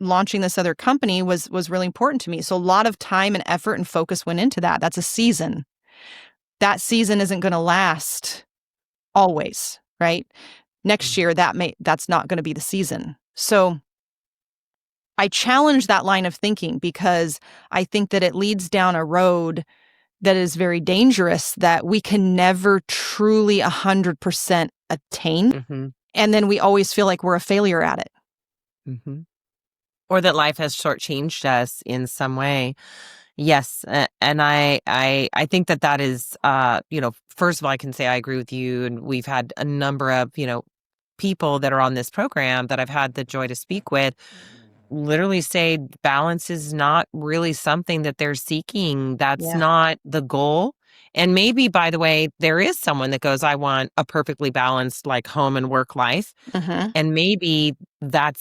Speaker 2: launching this other company was really important to me. So a lot of time and effort and focus went into that. That's a season. That season isn't going to last always, right? Next year that's not going to be the season. So I challenge that line of thinking, because I think that it leads down a road that is very dangerous, that we can never truly 100% attain.
Speaker 1: Mhm.
Speaker 2: And then we always feel like we're a failure at it.
Speaker 1: Mhm. or that life has shortchanged us in some way. Yes, and I think that that is, first of all, I can say I agree with you, and we've had a number of, people that are on this program that I've had the joy to speak with literally say balance is not really something that they're seeking. That's
Speaker 2: Yeah.
Speaker 1: not the goal. And maybe, by the way, there is someone that goes, I want a perfectly balanced like home and work life.
Speaker 2: Hmm.
Speaker 1: And maybe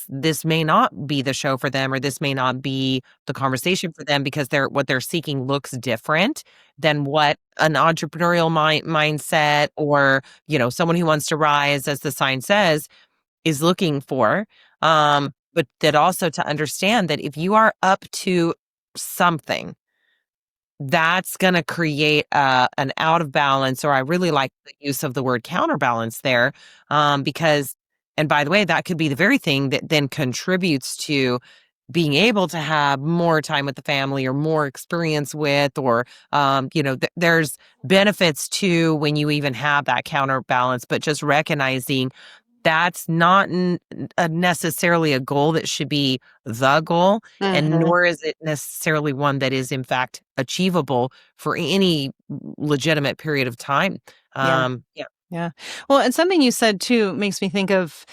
Speaker 1: this may not be the show for them, or this may not be the conversation for them because what they're seeking looks different than what an entrepreneurial mindset, or, someone who wants to rise, as the sign says, is looking for. But that also to understand that if you are up to something, that's going to create an out of balance, or I really like the use of the word counterbalance there, because, and by the way, that could be the very thing that then contributes to being able to have more time with the family, or more experience with, or, there's benefits to when you even have that counterbalance, but just recognizing that's not necessarily a goal that should be the goal, and
Speaker 2: Hmm.
Speaker 1: nor is it necessarily one that is in fact achievable for any legitimate period of time.
Speaker 2: Yeah.
Speaker 1: Yeah.
Speaker 2: Yeah. Well, and something you said too makes me think of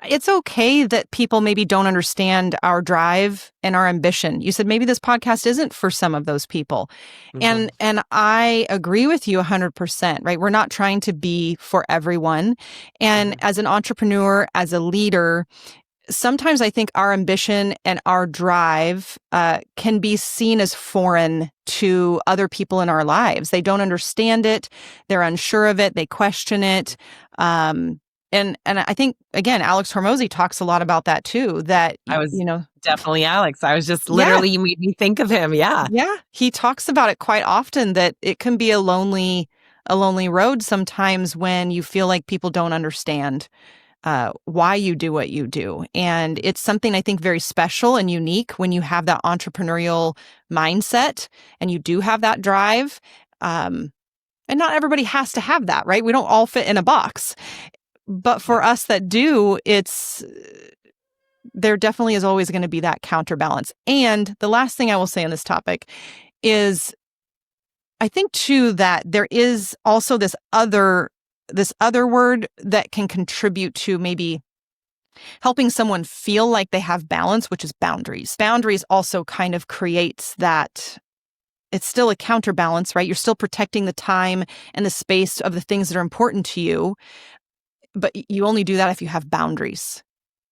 Speaker 2: it's okay that people maybe don't understand our drive and our ambition. You said maybe this podcast isn't for some of those people.
Speaker 1: Mhm.
Speaker 2: And I agree with you 100%, right? We're not trying to be for everyone. And
Speaker 1: Mhm.
Speaker 2: as an entrepreneur, as a leader, sometimes I think our ambition and our drive can be seen as foreign to other people in our lives. They don't understand it. They're unsure of it. They question it. Um, and I think again, Alex Hormozy talks a lot about that too. That
Speaker 1: I was
Speaker 2: you know,
Speaker 1: definitely Alex. I was just
Speaker 2: yeah,
Speaker 1: literally, you made me think of him. Yeah.
Speaker 2: yeah, he talks about it quite often. That it can be a lonely road sometimes when you feel like people don't understand why you do what you do. And it's something I think very special and unique when you have that entrepreneurial mindset and you do have that drive. Um, and not everybody has to have that, right? We don't all fit in a box. But
Speaker 1: Yeah.
Speaker 2: for us that do, there definitely is always going to be that counterbalance. And the last thing I will say on this topic is I think too that there is also this other word that can contribute to maybe helping someone feel like they have balance, which is boundaries. Boundaries also kind of creates that it's still a counterbalance, right? You're still protecting the time and the space of the things that are important to you, but you only do that if you have boundaries.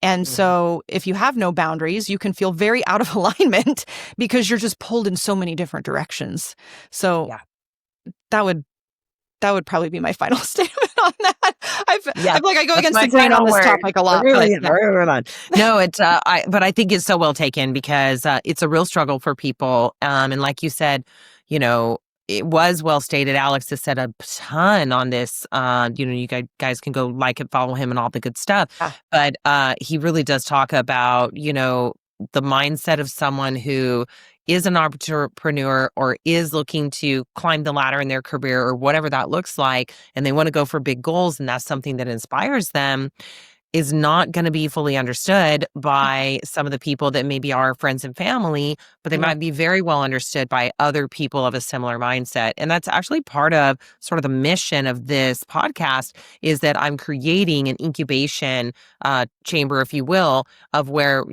Speaker 2: And
Speaker 1: Mhm.
Speaker 2: so if you have no boundaries, you can feel very out of alignment because you're just pulled in so many different directions. So
Speaker 1: Yeah.
Speaker 2: that would that would probably be my final statement on that. I
Speaker 1: Yes,
Speaker 2: feel like I go
Speaker 1: that's
Speaker 2: against
Speaker 1: my
Speaker 2: the grain on
Speaker 1: final
Speaker 2: this
Speaker 1: word.
Speaker 2: topic a lot, but
Speaker 1: Really,
Speaker 2: yeah.
Speaker 1: no, but I think it's so well taken because it's a real struggle for people. And like you said, you know, it was well stated. Alex has said a ton on this. You guys can go like and follow him and all the good stuff.
Speaker 2: Ah,
Speaker 1: But he really does talk about, the mindset of someone who is an entrepreneur or is looking to climb the ladder in their career or whatever that looks like, and they want to go for big goals, and that's something that inspires them, is not going to be fully understood by some of the people that maybe are friends and family, but they
Speaker 2: yeah.
Speaker 1: might be very well understood by other people of a similar mindset. And that's actually part of sort of the mission of this podcast, is that I'm creating an incubation chamber, if you will, of where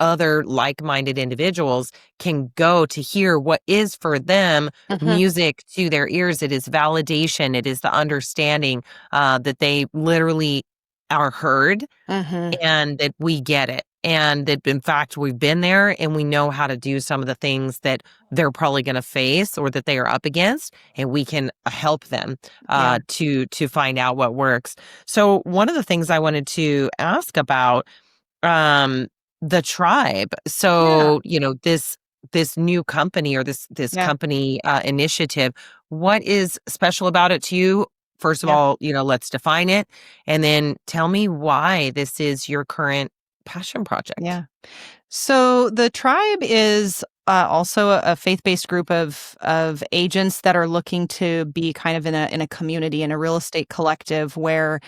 Speaker 1: other like-minded individuals can go to hear what is for them
Speaker 2: Mhm.
Speaker 1: music to their ears. It is validation. It is the understanding that they literally are heard,
Speaker 2: Mhm.
Speaker 1: and that we get it. And that in fact we've been there and we know how to do some of the things that they're probably going to face or that they are up against, and we can help them
Speaker 2: Yeah.
Speaker 1: to find out what works. So one of the things I wanted to ask about, um the tribe.
Speaker 2: Yeah.
Speaker 1: So, this new company, or this
Speaker 2: Yeah.
Speaker 1: company initiative, what is special about it to you? First of
Speaker 2: Yeah.
Speaker 1: all, let's define it, and then tell me why this is your current passion project.
Speaker 2: Yeah. So the tribe is also a faith-based group of agents that are looking to be kind of in a community, in a real estate collective where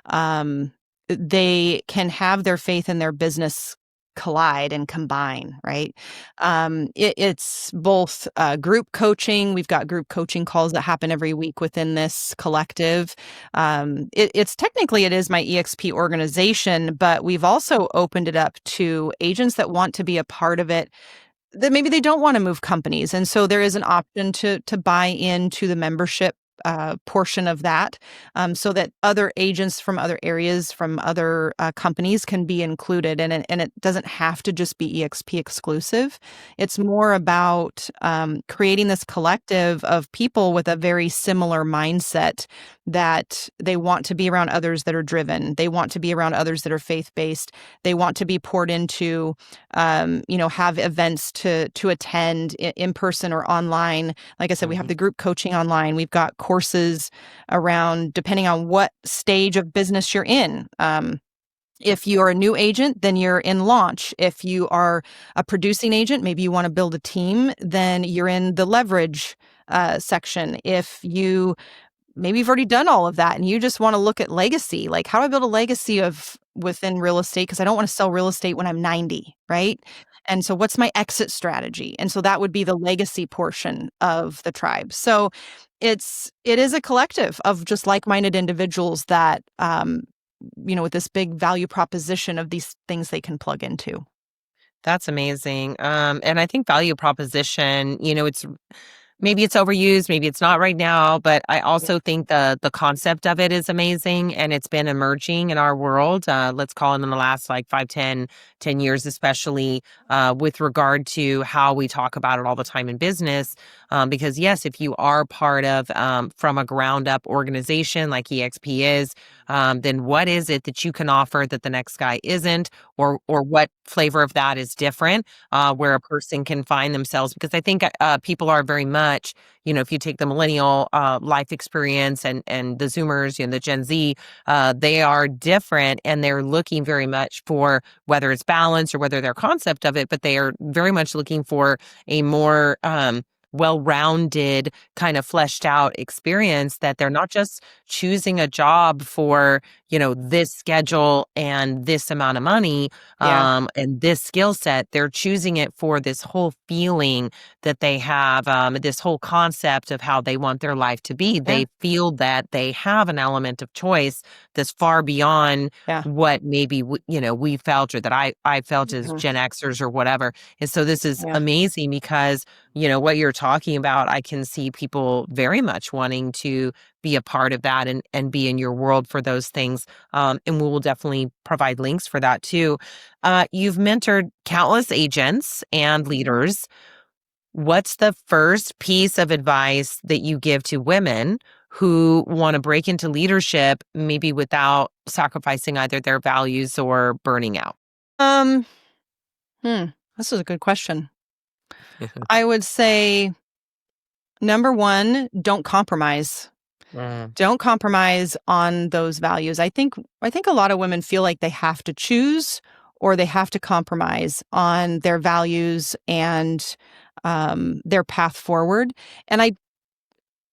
Speaker 2: um, they can have their faith and their business collide and combine, right? It's both group coaching. We've got group coaching calls that happen every week within this collective. It's technically, it is my EXP organization, but we've also opened it up to agents that want to be a part of it, that maybe they don't want to move companies. And so there is an option to buy into the membership portion of that, so that other agents from other areas, from other companies can be included. And it doesn't have to just be EXP exclusive. It's more about creating this collective of people with a very similar mindset, that they want to be around others that are driven. They want to be around others that are faith-based. They want to be poured into, have events to attend in person or online. Like I said, we have the group coaching online. We've got courses around, depending on what stage of business you're in. If you're a new agent, then you're in launch. If you are a producing agent, maybe you want to build a team, then you're in the leverage section. If you maybe you've already done all of that and you just want to look at legacy, like how do I build a legacy of within real estate? Because I don't want to sell real estate when I'm 90, right? And so what's my exit strategy? And so that would be the legacy portion of the tribe. So it is a collective of just like-minded individuals that, with this big value proposition of these things they can plug into.
Speaker 1: That's amazing. And I think value proposition, maybe it's overused, maybe it's not right now, but I also think the concept of it is amazing, and it's been emerging in our world. Let's call it in the last like 5, 10 years, especially with regard to how we talk about it all the time in business. Because yes, if you are part of from a ground up organization like EXP is, then what is it that you can offer that the next guy isn't, or what flavor of that is different, where a person can find themselves? Because I think people are very much, if you take the millennial life experience and the Zoomers, the Gen Z, they are different, and they're looking very much for whether it's balance or whether their concept of it, but they are very much looking for a more well-rounded, kind of fleshed out experience, that they're not just choosing a job for, this schedule and this amount of money, and this skill set. They're choosing it for this whole feeling that they have, this whole concept of how they want their life to be. They feel that they have an element of choice that's far beyond what maybe, we felt, or that I felt as Gen Xers or whatever. And so this is amazing, because what you're talking about, I can see people very much wanting to be a part of that and be in your world for those things. And we will definitely provide links for that too. You've mentored countless agents and leaders. What's the first piece of advice that you give to women who want to break into leadership, maybe without sacrificing either their values or burning out?
Speaker 2: This is a good question. I would say, number one, don't compromise. Don't compromise on those values. I think a lot of women feel like they have to choose, or they have to compromise on their values and their path forward. And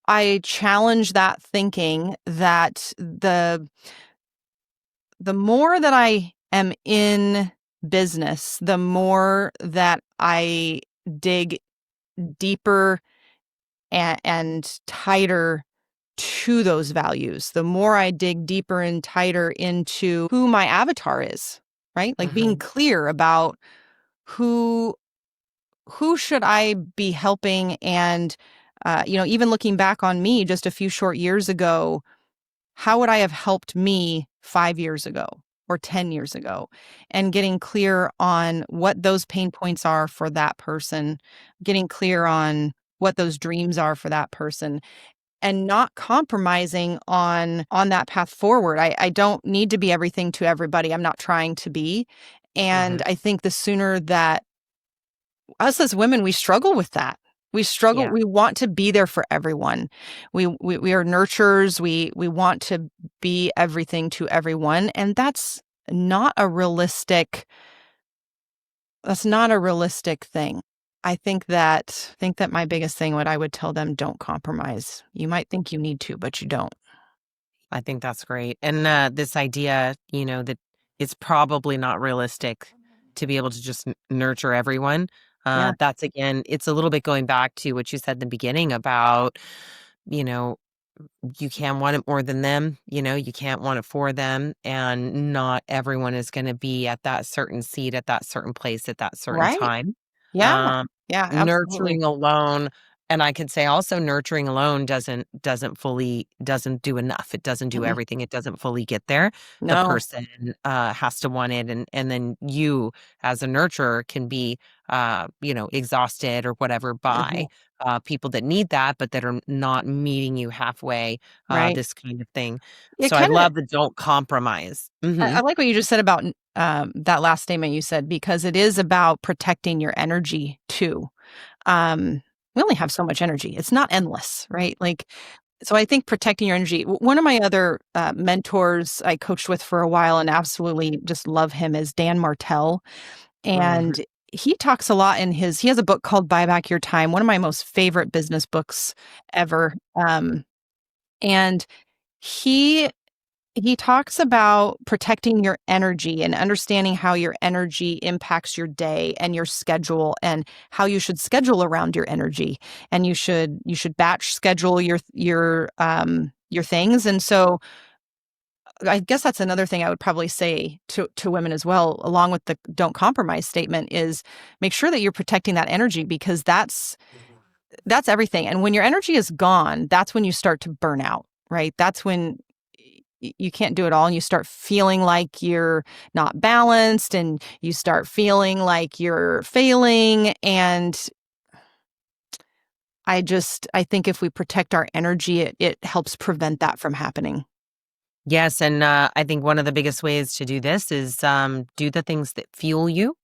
Speaker 2: I challenge that thinking, that the more that I am in business, the more that I dig deeper and tighter to those values, the more I dig deeper and tighter into who my avatar is, right? Like being clear about who should I be helping. And, even looking back on me just a few short years ago, how would I have helped me 5 years ago or 10 years ago? And getting clear on what those pain points are for that person, getting clear on what those dreams are for that person, and not compromising on that path forward. I don't need to be everything to everybody. I'm not trying to be. And I think the sooner that us as women, we struggle with that. We struggle. Yeah. We want to be there for everyone. We are nurturers. We want to be everything to everyone. And that's not a realistic thing. I think that my biggest thing, what I would tell them, don't compromise. You might think you need to, but you don't.
Speaker 1: I think that's great. And this idea, that it's probably not realistic to be able to just nurture everyone.
Speaker 2: Yeah.
Speaker 1: That's again, it's a little bit going back to what you said in the beginning about, you know, you can want it more than them, you can't want it for them. And not everyone is going to be at that certain seat, at that certain place, at that certain
Speaker 2: Right.
Speaker 1: time.
Speaker 2: Yeah.
Speaker 1: Um,
Speaker 2: Yeah, absolutely.
Speaker 1: Nurturing alone, and I could say also nurturing alone doesn't do enough. It doesn't do
Speaker 2: Mm-mm.
Speaker 1: everything. It doesn't fully get there. The
Speaker 2: No.
Speaker 1: person has to want it, and then you as a nurturer can be exhausted or whatever by
Speaker 2: Mhm.
Speaker 1: people that need that, but that are not meeting you halfway,
Speaker 2: Right.
Speaker 1: this kind of thing.
Speaker 2: It
Speaker 1: So I
Speaker 2: kinda
Speaker 1: love the don't compromise.
Speaker 2: I like what you just said about, that last statement you said, because it is about protecting your energy too. We only have so much energy. It's not endless, right? Like, so I think protecting your energy. One of my other mentors I coached with for a while and absolutely just love him is Dan Martell.
Speaker 1: Mhm.
Speaker 2: And he talks a lot he has a book called Buy Back Your Time, one of my most favorite business books ever. And he he talks about protecting your energy and understanding how your energy impacts your day and your schedule and how you should schedule around your energy. And you should batch schedule your things. And so I guess that's another thing I would probably say to women as well, along with the don't compromise statement, is make sure that you're protecting that energy, because that's everything. And when your energy is gone, that's when you start to burn out, right? That's when you can't do it all and you start feeling like you're not balanced and you start feeling like you're failing. And I think if we protect our energy, it helps prevent that from happening.
Speaker 1: Yes, and I think one of the biggest ways to do this is do the things that fuel you.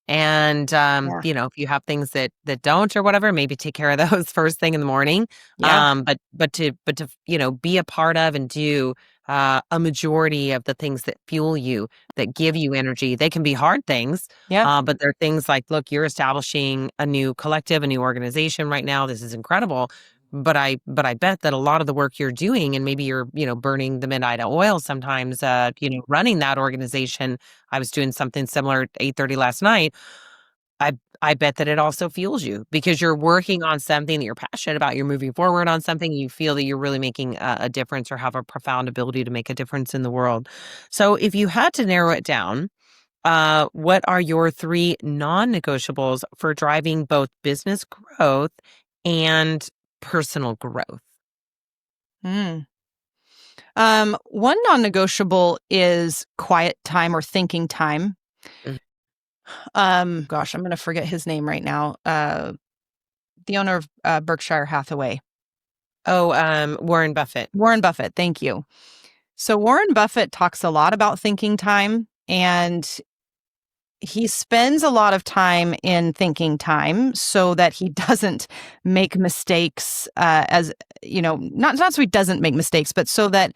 Speaker 1: And,
Speaker 2: Yeah.
Speaker 1: if you have things that don't or whatever, maybe take care of those first thing in the morning.
Speaker 2: Yeah.
Speaker 1: But to be a part of and do a majority of the things that fuel you, that give you energy. They can be hard things,
Speaker 2: Yeah.
Speaker 1: but they're things like, look, you're establishing a new collective, a new organization right now. This is incredible. But I bet that a lot of the work you're doing, and maybe you're, burning the midnight oil sometimes, running that organization. I was doing something similar at 8:30 last night. I I bet that it also fuels you because you're working on something that you're passionate about. You're moving forward on something you feel that you're really making a difference or have a profound ability to make a difference in the world. So if you had to narrow it down, what are your three non-negotiables for driving both business growth and personal growth?
Speaker 2: Mm. One non-negotiable is quiet time or thinking time.
Speaker 1: Mhm.
Speaker 2: Gosh, I'm going to forget his name right now. The owner of Berkshire Hathaway,
Speaker 1: Oh, Warren Buffett.
Speaker 2: Warren Buffett. Thank you. So Warren Buffett talks a lot about thinking time, and he spends a lot of time in thinking time so that he doesn't make mistakes. As not so he doesn't make mistakes, but so that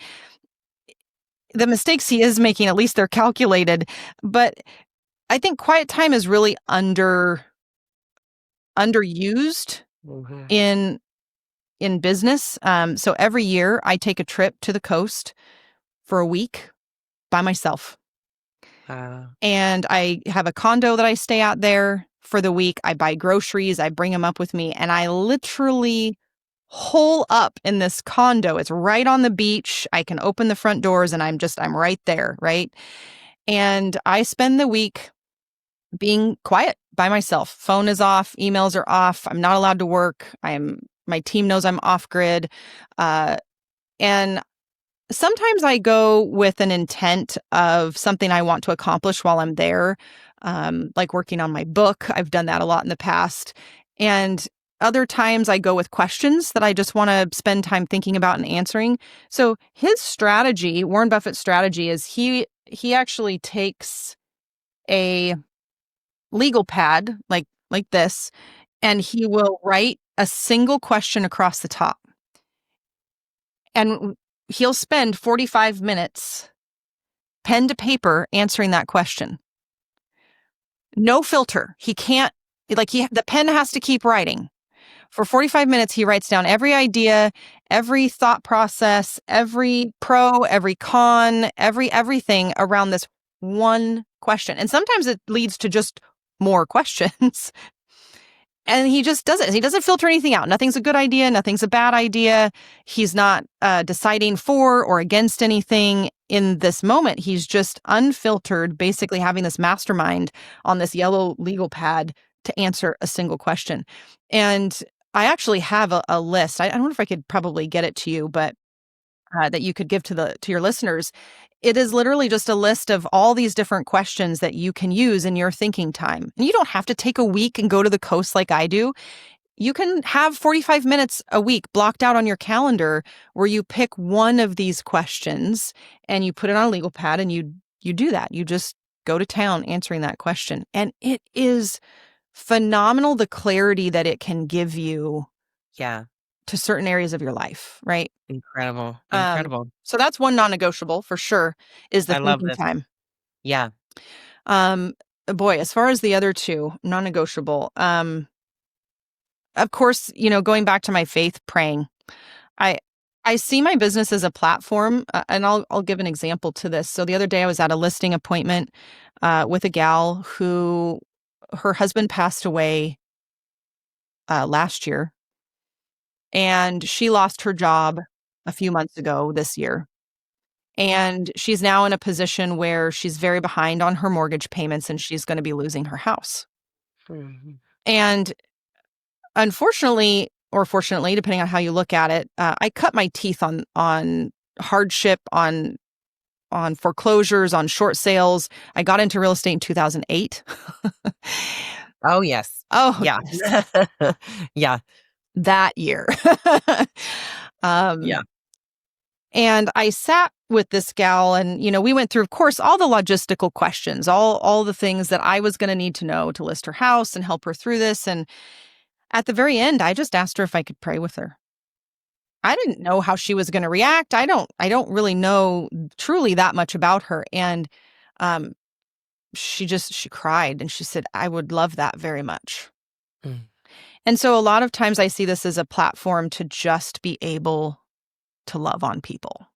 Speaker 2: the mistakes he is making, at least they're calculated. But I think quiet time is really underused
Speaker 1: Mhm.
Speaker 2: in business. So every year I take a trip to the coast for a week by myself.
Speaker 1: Uh,
Speaker 2: And I have a condo that I stay out there for the week. I buy groceries, I bring them up with me, and I literally hole up in this condo. It's right on the beach. I can open the front doors and I'm right there, right? And I spend the week being quiet by myself. Phone is off, emails are off. I'm not allowed to work. My team knows I'm off grid. And sometimes I go with an intent of something I want to accomplish while I'm there, like working on my book. I've done that a lot in the past. And other times I go with questions that I just want to spend time thinking about and answering. So his strategy, Warren Buffett's strategy, is he actually takes a legal pad like this, and he will write a single question across the top. And he'll spend 45 minutes pen to paper answering that question. No filter. He can't, the pen has to keep writing. For 45 minutes, he writes down every idea, every thought process, every pro, every con, everything around this one question. And sometimes it leads to just more questions. And he just does it. He doesn't filter anything out. Nothing's a good idea. Nothing's a bad idea. He's not deciding for or against anything in this moment. He's just unfiltered, basically having this mastermind on this yellow legal pad to answer a single question. And I actually have a list. I don't know if I could probably get it to you, but that you could give to your listeners. It is literally just a list of all these different questions that you can use in your thinking time. And you don't have to take a week and go to the coast like I do. You can have 45 minutes a week blocked out on your calendar where you pick one of these questions and you put it on a legal pad and you do that. You just go to town answering that question. And it is phenomenal, the clarity that it can give you
Speaker 1: Yeah.
Speaker 2: to certain areas of your life, right?
Speaker 1: Incredible. Incredible.
Speaker 2: So that's one non-negotiable for sure, is the
Speaker 1: I love
Speaker 2: thinking
Speaker 1: this.
Speaker 2: time.
Speaker 1: Yeah.
Speaker 2: Boy, as far as the other two, non-negotiable, of course, going back to my faith, praying. I see my business as a platform, and I'll give an example to this. So the other day I was at a listing appointment with a gal who her husband passed away last year, and she lost her job a few months ago this year. And she's now in a position where she's very behind on her mortgage payments and she's going to be losing her house.
Speaker 1: Mhm.
Speaker 2: And unfortunately, or fortunately, depending on how you look at it, I cut my teeth on hardship, on foreclosures, on short sales. I got into real estate in 2008.
Speaker 1: Oh, yes.
Speaker 2: Oh,
Speaker 1: Yeah.
Speaker 2: yes.
Speaker 1: Yeah.
Speaker 2: That year.
Speaker 1: Yeah.
Speaker 2: And I sat with this gal and, we went through, of course, all the logistical questions, all the things that I was going to need to know to list her house and help her through this. And at the very end, I just asked her if I could pray with her. I didn't know how she was going to react. I don't really know truly that much about her. And she cried and she said, I would love that very much.
Speaker 1: Mm.
Speaker 2: And so a lot of times I see this as a platform to just be able to love on people.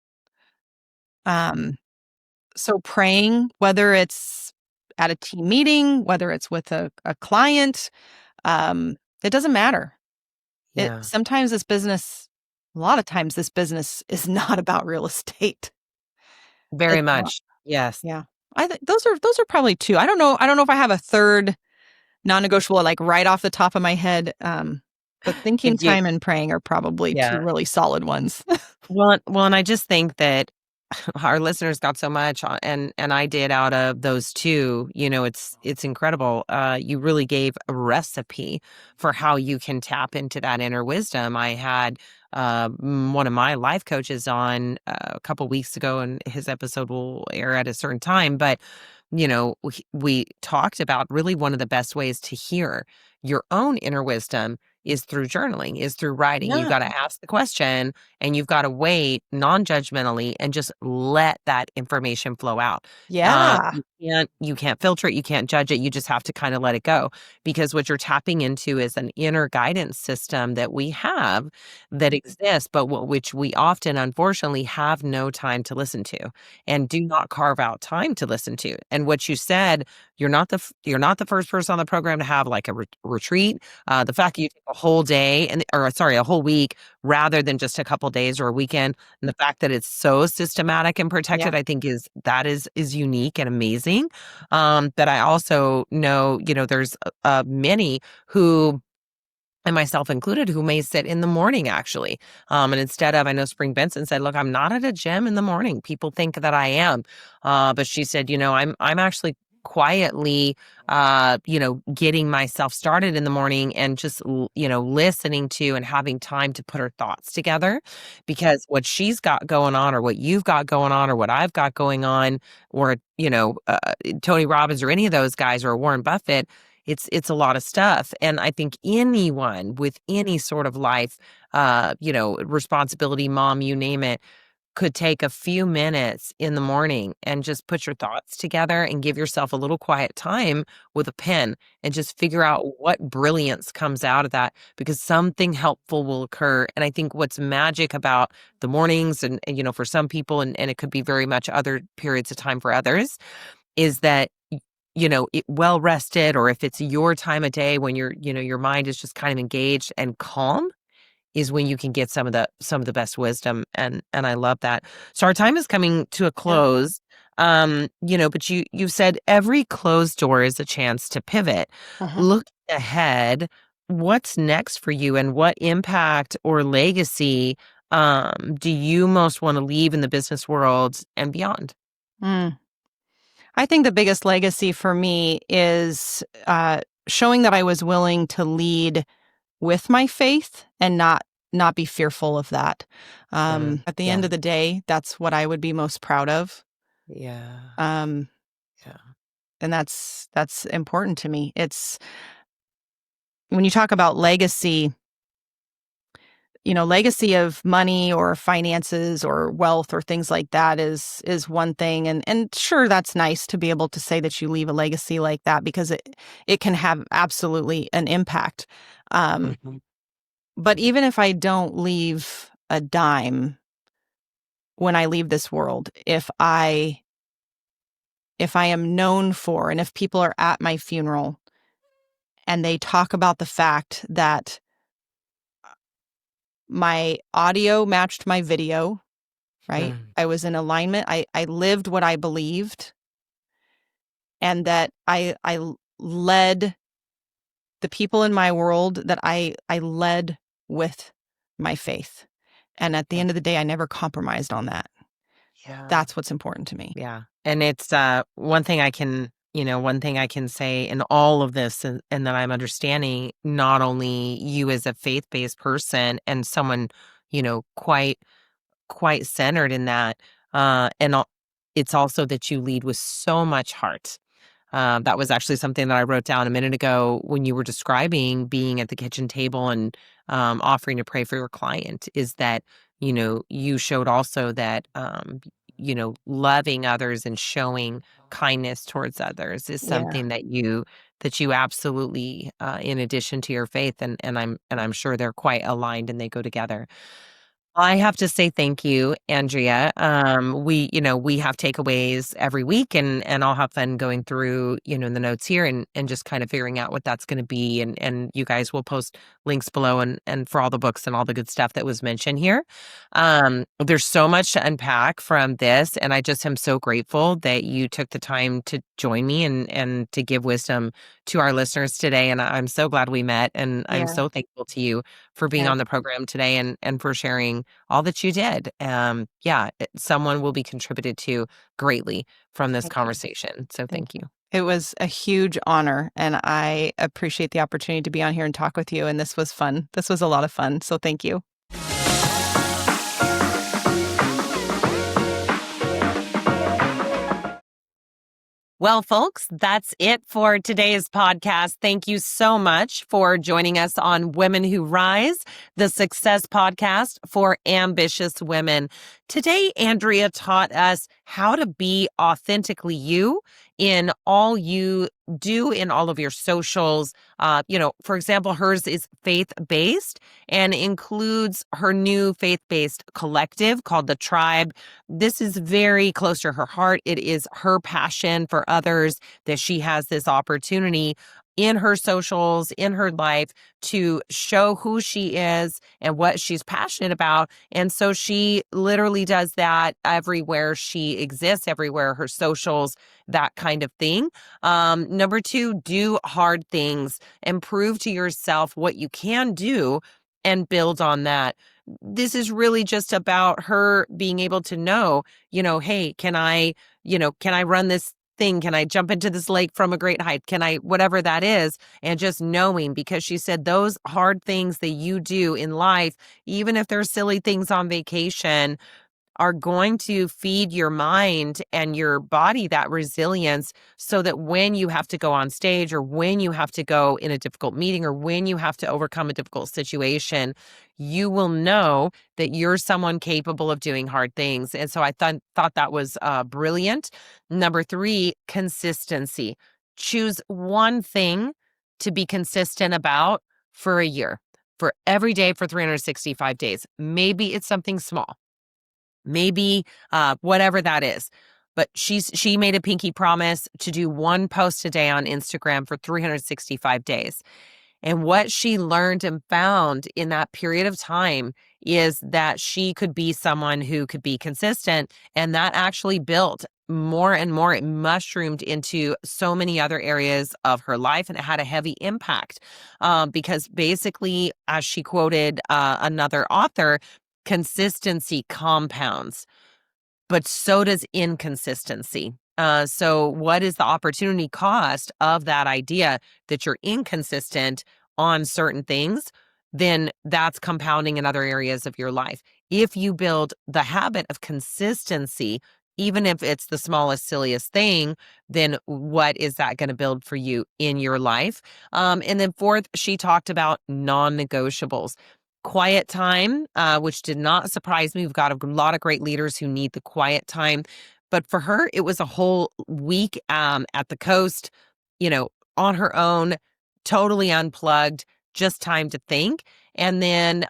Speaker 2: So praying, whether it's at a team meeting, whether it's with a client, it doesn't matter.
Speaker 1: Yeah.
Speaker 2: Sometimes this business, a lot of times this business is not about real estate.
Speaker 1: Very
Speaker 2: It's not.
Speaker 1: much. Yes.
Speaker 2: Yeah. I think those are probably two. I don't know if I have a third non-negotiable, like right off the top of my head. But thinking
Speaker 1: If you,
Speaker 2: time and praying are probably two
Speaker 1: yeah.
Speaker 2: really solid ones.
Speaker 1: Well, and I just think that our listeners got so much and I did out of those two. It's incredible. You really gave a recipe for how you can tap into that inner wisdom. I had one of my life coaches on a couple weeks ago, and his episode will air at a certain time, but we talked about really one of the best ways to hear your own inner wisdom is through journaling, is through writing. You've got to ask the question and you've got to wait non-judgmentally and just let that information flow out.
Speaker 2: Yeah.
Speaker 1: You can't filter it, you can't judge it. You just have to kind of let it go, because what you're tapping into is an inner guidance system that we have that exists, but which we often, unfortunately, have no time to listen to and do not carve out time to listen to. And what you said, you're not the first person on the program to have like a retreat. The fact that you take a whole day a whole week rather than just a couple days or a weekend, and the fact that it's so systematic and protected, I think is unique and amazing. But I also know, there's many who, and myself included, who may sit in the morning actually. And instead of, I know Spring Benson said, look, I'm not at a gym in the morning. People think that I am. But she said, I'm actually quietly, getting myself started in the morning and just, listening to and having time to put her thoughts together, because what she's got going on or what you've got going on or what I've got going on, or, Tony Robbins or any of those guys or Warren Buffett, it's a lot of stuff. And I think anyone with any sort of life, responsibility, mom, you name it, could take a few minutes in the morning and just put your thoughts together and give yourself a little quiet time with a pen and just figure out what brilliance comes out of that, because something helpful will occur. And I think what's magic about the mornings and for some people, and it could be very much other periods of time for others, is that well rested, or if it's your time of day when your mind is just kind of engaged and calm, is when you can get some of the best wisdom, and I love that. So our time is coming to a
Speaker 2: Yeah.
Speaker 1: close. But you said every closed door is a chance to pivot.
Speaker 2: Uh-huh.
Speaker 1: Look ahead, what's next for you, and what impact or legacy do you most want to leave in the business world and beyond?
Speaker 2: Mm. I think the biggest legacy for me is showing that I was willing to lead with my faith and not be fearful of that. At the end
Speaker 1: Yeah.
Speaker 2: of the day, that's what I would be most proud of.
Speaker 1: Yeah.
Speaker 2: Um,
Speaker 1: Yeah.
Speaker 2: and that's important to me. It's when you talk about legacy, legacy of money or finances or wealth or things like that is one thing, and sure, that's nice to be able to say that you leave a legacy like that because it can have absolutely an impact. Um,
Speaker 1: Mhm.
Speaker 2: but even if I don't leave a dime when I leave this world, if I am known for, and if people are at my funeral and they talk about the fact that my audio matched my video, right?
Speaker 1: Mm.
Speaker 2: I was in alignment. I lived what I believed, and that I led the people in my world, that I led with my faith. And at the
Speaker 1: Yeah.
Speaker 2: end of the day, I never compromised on that.
Speaker 1: Yeah.
Speaker 2: That's what's important to me.
Speaker 1: Yeah. And it's one thing I can say in all of this, and that I'm understanding not only you as a faith-based person and someone, quite centered in that, it's also that you lead with so much heart. That was actually something that I wrote down a minute ago when you were describing being at the kitchen table and offering to pray for your client, is that, you showed also that, loving others and showing kindness towards others is
Speaker 2: Yeah.
Speaker 1: something that you absolutely, in addition to your faith, and I'm sure they're quite aligned and they go together. I have to say thank you, Andrea. We have takeaways every week, and I'll have fun going through, the notes here, and just kind of figuring out what that's going to be. And you guys will post links below, and for all the books and all the good stuff that was mentioned here. There's so much to unpack from this, and I just am so grateful that you took the time to join me and to give wisdom to our listeners today. And I'm so glad we met, and I'm
Speaker 2: Yeah.
Speaker 1: so thankful to you for being
Speaker 2: Yeah.
Speaker 1: on the program today, and for sharing all that you did. Someone will be contributed to greatly from this
Speaker 2: Thank you.
Speaker 1: conversation. So
Speaker 2: Thank
Speaker 1: thank you.
Speaker 2: you. It was a huge honor, and I appreciate the opportunity to be on here and talk with you. And this was fun. This was a lot of fun. So thank you.
Speaker 1: Well, folks, that's it for today's podcast. Thank you so much for joining us on Women Who Rise, the success podcast for ambitious women. Today, Andrea taught us how to be authentically you in all you do, in all of your socials. For example, hers is faith-based and includes her new faith-based collective called The Tribe. This is very close to her heart. It is her passion for others that she has this opportunity in her socials, in her life, to show who she is and what she's passionate about. And so she literally does that everywhere she exists, everywhere her socials, that kind of thing. Number two, do hard things and prove to yourself what you can do and build on that. This is really just about her being able to know, hey, can I run this thing? Can I jump into this lake from a great height? Can I, whatever that is, and just knowing, because she said those hard things that you do in life, even if they're silly things on vacation, are going to feed your mind and your body that resilience, so that when you have to go on stage, or when you have to go in a difficult meeting, or when you have to overcome a difficult situation, you will know that you're someone capable of doing hard things. And so I thought that was brilliant. Number three, consistency. Choose one thing to be consistent about for a year, for every day, for 365 days. Maybe it's something small. Maybe whatever that is. but she made a pinky promise to do one post a day on Instagram for 365 days. And what she learned and found in that period of time is that she could be someone who could be consistent. And that actually built more and more. It mushroomed into so many other areas of her life, and it had a heavy impact because basically, as she quoted another author, consistency compounds, but so does inconsistency. So, what is the opportunity cost of that idea that you're inconsistent on certain things? Then that's compounding in other areas of your life. If you build the habit of consistency, even if it's the smallest, silliest thing, then what is that going to build for you in your life? And then, fourth, she talked about non negotiables. Quiet time, which did not surprise me. We've got a lot of great leaders who need the quiet time. But for her, it was a whole week at the coast, on her own, totally unplugged, just time to think. And then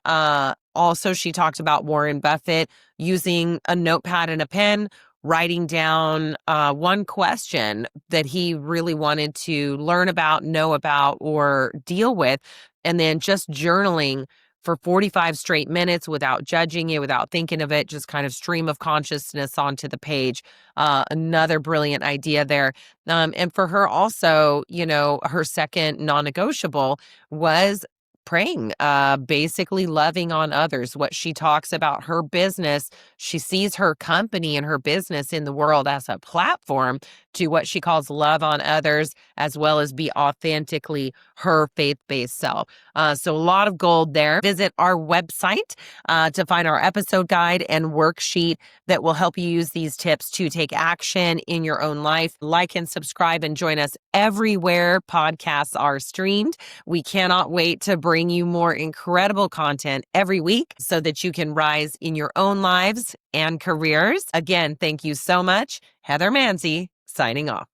Speaker 1: also, she talked about Warren Buffett using a notepad and a pen, writing down one question that he really wanted to learn about, know about, or deal with, and then just journaling for 45 straight minutes without judging it, without thinking of it, just kind of stream of consciousness onto the page. Another brilliant idea there. And for her also, her second non-negotiable was praying, basically loving on others. What she talks about her business, she sees her company and her business in the world as a platform to what she calls love on others, as well as be authentically her faith-based self. So a lot of gold there. Visit our website to find our episode guide and worksheet that will help you use these tips to take action in your own life. Like and subscribe and join us everywhere podcasts are streamed. We cannot wait to bring you more incredible content every week so that you can rise in your own lives and careers. Again, thank you so much. Heather Mansy, signing off.